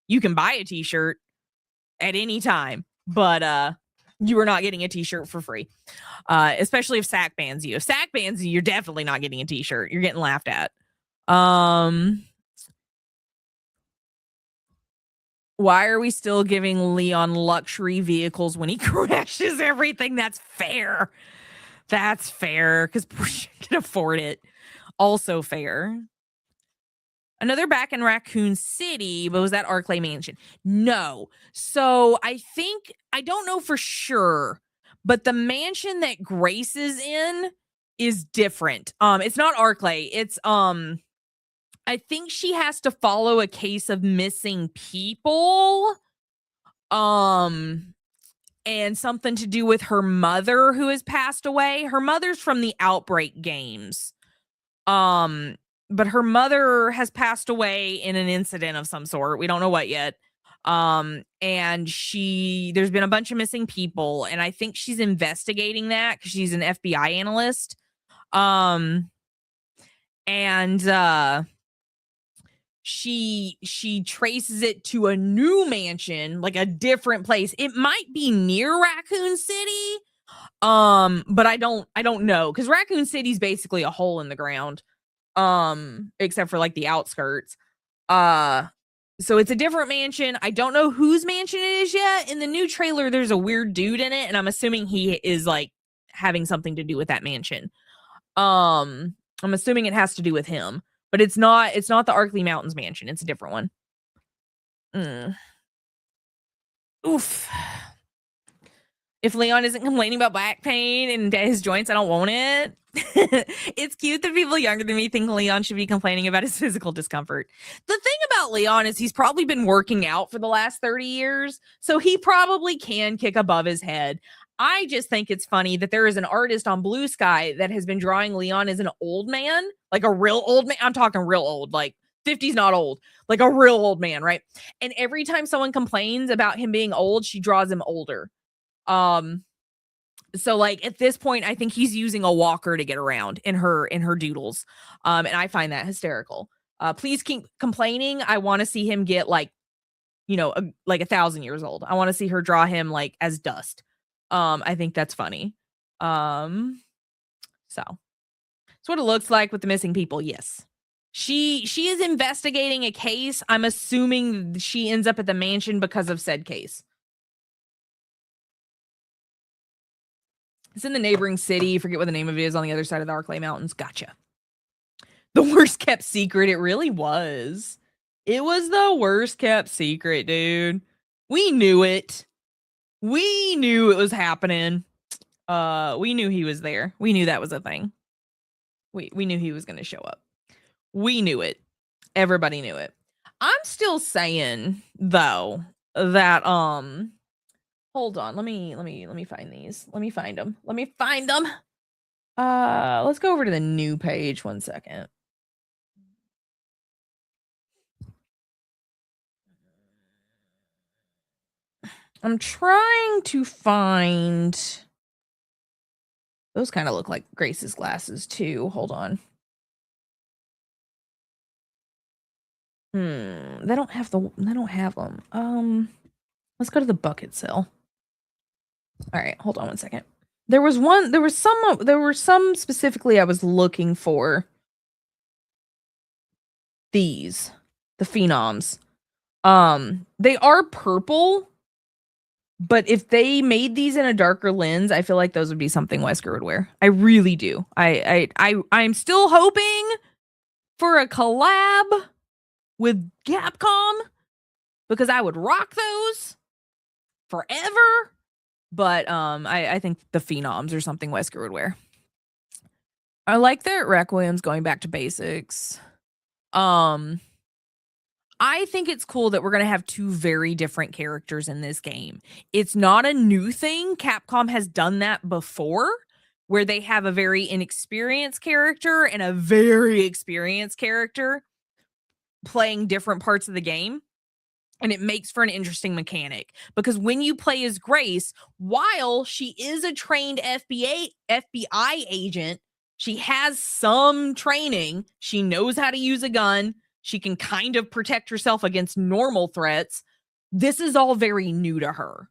You can buy a t-shirt at any time, but you are not getting a t-shirt for free. Especially if SAC bans you. If SAC bans you, you're definitely not getting a t-shirt. You're getting laughed at. Why are we still giving Leon luxury vehicles when he crashes everything? That's fair. That's fair, because we can afford it. Also fair. Another back in Raccoon City, but was that Arclay Mansion? No. So I don't know for sure, but the mansion that Grace is in is different. It's not Arclay. It's I think she has to follow a case of missing people. And something to do with her mother who has passed away. Her mother's from the Outbreak games. But her mother has passed away in an incident of some sort. We don't know what yet. And there's been a bunch of missing people, and I think she's investigating that because she's an FBI analyst. She traces it to a new mansion, like a different place. It might be near Raccoon City. But I don't know, because Raccoon City's basically a hole in the ground. Except for like the outskirts. So it's a different mansion. I don't know whose mansion it is yet. In the new trailer, there's a weird dude in it, and I'm assuming he is like having something to do with that mansion. I'm assuming it has to do with him, but it's not the Arkley Mountains mansion. It's a different one. Oof. If Leon isn't complaining about back pain and his joints, I don't want it. It's cute that people younger than me think Leon should be complaining about his physical discomfort. The thing about Leon is he's probably been working out for the last 30 years, so he probably can kick above his head. I just think it's funny that there is an artist on Blue Sky that has been drawing Leon as an old man, like a real old man. I'm talking real old, like 50's not old, like a real old man, right? And every time someone complains about him being old, she draws him older. So like at this point, I think he's using a walker to get around in her doodles. And I find that hysterical. Please keep complaining. I want to see him get like 1,000 years old. I want to see her draw him like as dust. I think that's funny. So it's what it looks like with the missing people. Yes. She is investigating a case. I'm assuming she ends up at the mansion because of said case. It's in the neighboring city. Forget what the name of it is, on the other side of the Arklay Mountains. Gotcha. The worst kept secret. It really was. It was the worst kept secret, dude. We knew it. We knew it was happening. We knew he was there. We knew that was a thing. We knew he was going to show up. We knew it. Everybody knew it. I'm still saying though that hold on. Let me find these. Let me find them. Let's go over to the new page 1 second. I'm trying to find. Those kind of look like Grace's glasses too. Hold on. They don't have them. Let's go to the bucket sale. All right, hold on 1 second. There were some specifically I was looking for. These, the Phenoms. They are purple, but if they made these in a darker lens, I feel like those would be something Wesker would wear. I really do. I'm still hoping for a collab with Capcom, because I would rock those. forever. But I think the Phenoms or something Wesker would wear. I like that Requiem's going back to basics. I think it's cool that we're going to have two very different characters in this game. It's not a new thing. Capcom has done that before, where they have a very inexperienced character and a very experienced character playing different parts of the game. And it makes for an interesting mechanic, because when you play as Grace, while she is a trained FBI agent, she has some training. She knows how to use a gun. She can kind of protect herself against normal threats. This is all very new to her.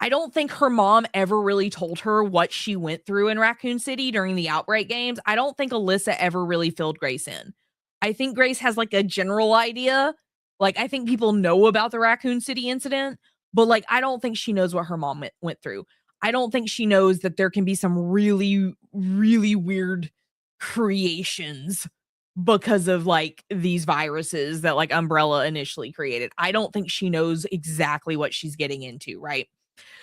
I don't think her mom ever really told her what she went through in Raccoon City during the Outbreak games. I don't think Alyssa ever really filled Grace in. I think Grace has like a general idea. Like, I think people know about the Raccoon City incident, but like, I don't think she knows what her mom went through. I don't think she knows that there can be some really, really weird creations because of like these viruses that like Umbrella initially created. I don't think she knows exactly what she's getting into, right?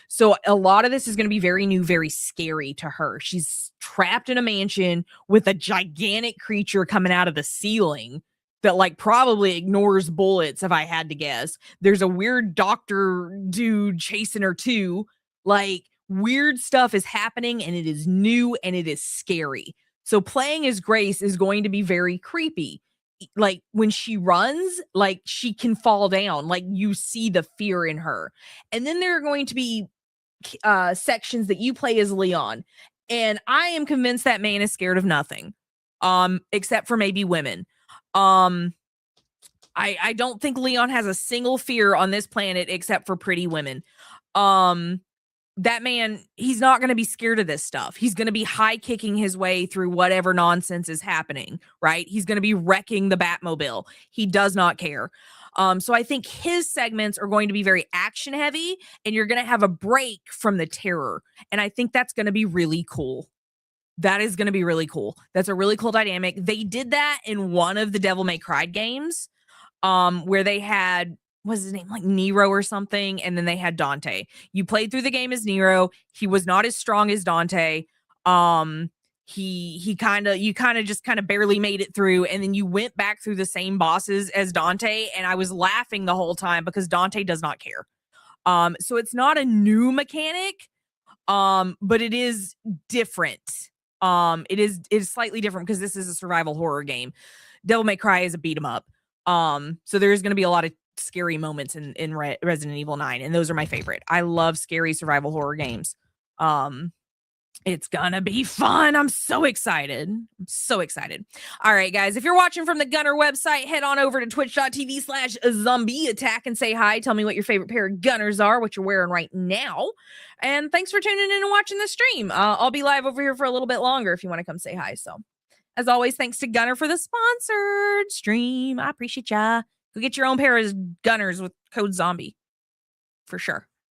So a lot of this is going to be very new, very scary to her. She's trapped in a mansion with a gigantic creature coming out of the ceiling that like probably ignores bullets, if I had to guess. There's a weird doctor dude chasing her too. Like, weird stuff is happening, and it is new and it is scary. So playing as Grace is going to be very creepy. Like, when she runs, like, she can fall down. Like, you see the fear in her. And then there are going to be sections that you play as Leon. And I am convinced that man is scared of nothing, except for maybe women. I don't think Leon has a single fear on this planet except for pretty women. That man, he's not going to be scared of this stuff. He's going to be high kicking his way through whatever nonsense is happening, right? He's going to be wrecking the Batmobile. He does not care. So I think his segments are going to be very action heavy, and you're going to have a break from the terror. And I think that's going to be really cool. That is going to be really cool. That's a really cool dynamic. They did that in one of the Devil May Cry games, where they had, what's his name, like Nero or something, and then they had Dante. You played through the game as Nero. He was not as strong as Dante. You kind of just barely made it through, and then you went back through the same bosses as Dante, and I was laughing the whole time because Dante does not care. So it's not a new mechanic, but it is different. It is slightly different because this is a survival horror game. Devil May Cry is a beat 'em up. So there's going to be a lot of scary moments in Resident Evil 9, and those are my favorite. I love scary survival horror games. It's gonna be fun. I'm so excited. I'm so excited. All right, guys, if you're watching from the Gunnar website, head on over to twitch.tv/ZombeeAttack and say hi. Tell me what your favorite pair of Gunnars are, what you're wearing right now. And thanks for tuning in and watching the stream. I'll be live over here for a little bit longer if you want to come say hi. So, as always, thanks to Gunnar for the sponsored stream. I appreciate ya. Go get your own pair of Gunnars with code ZOMBIE. For sure.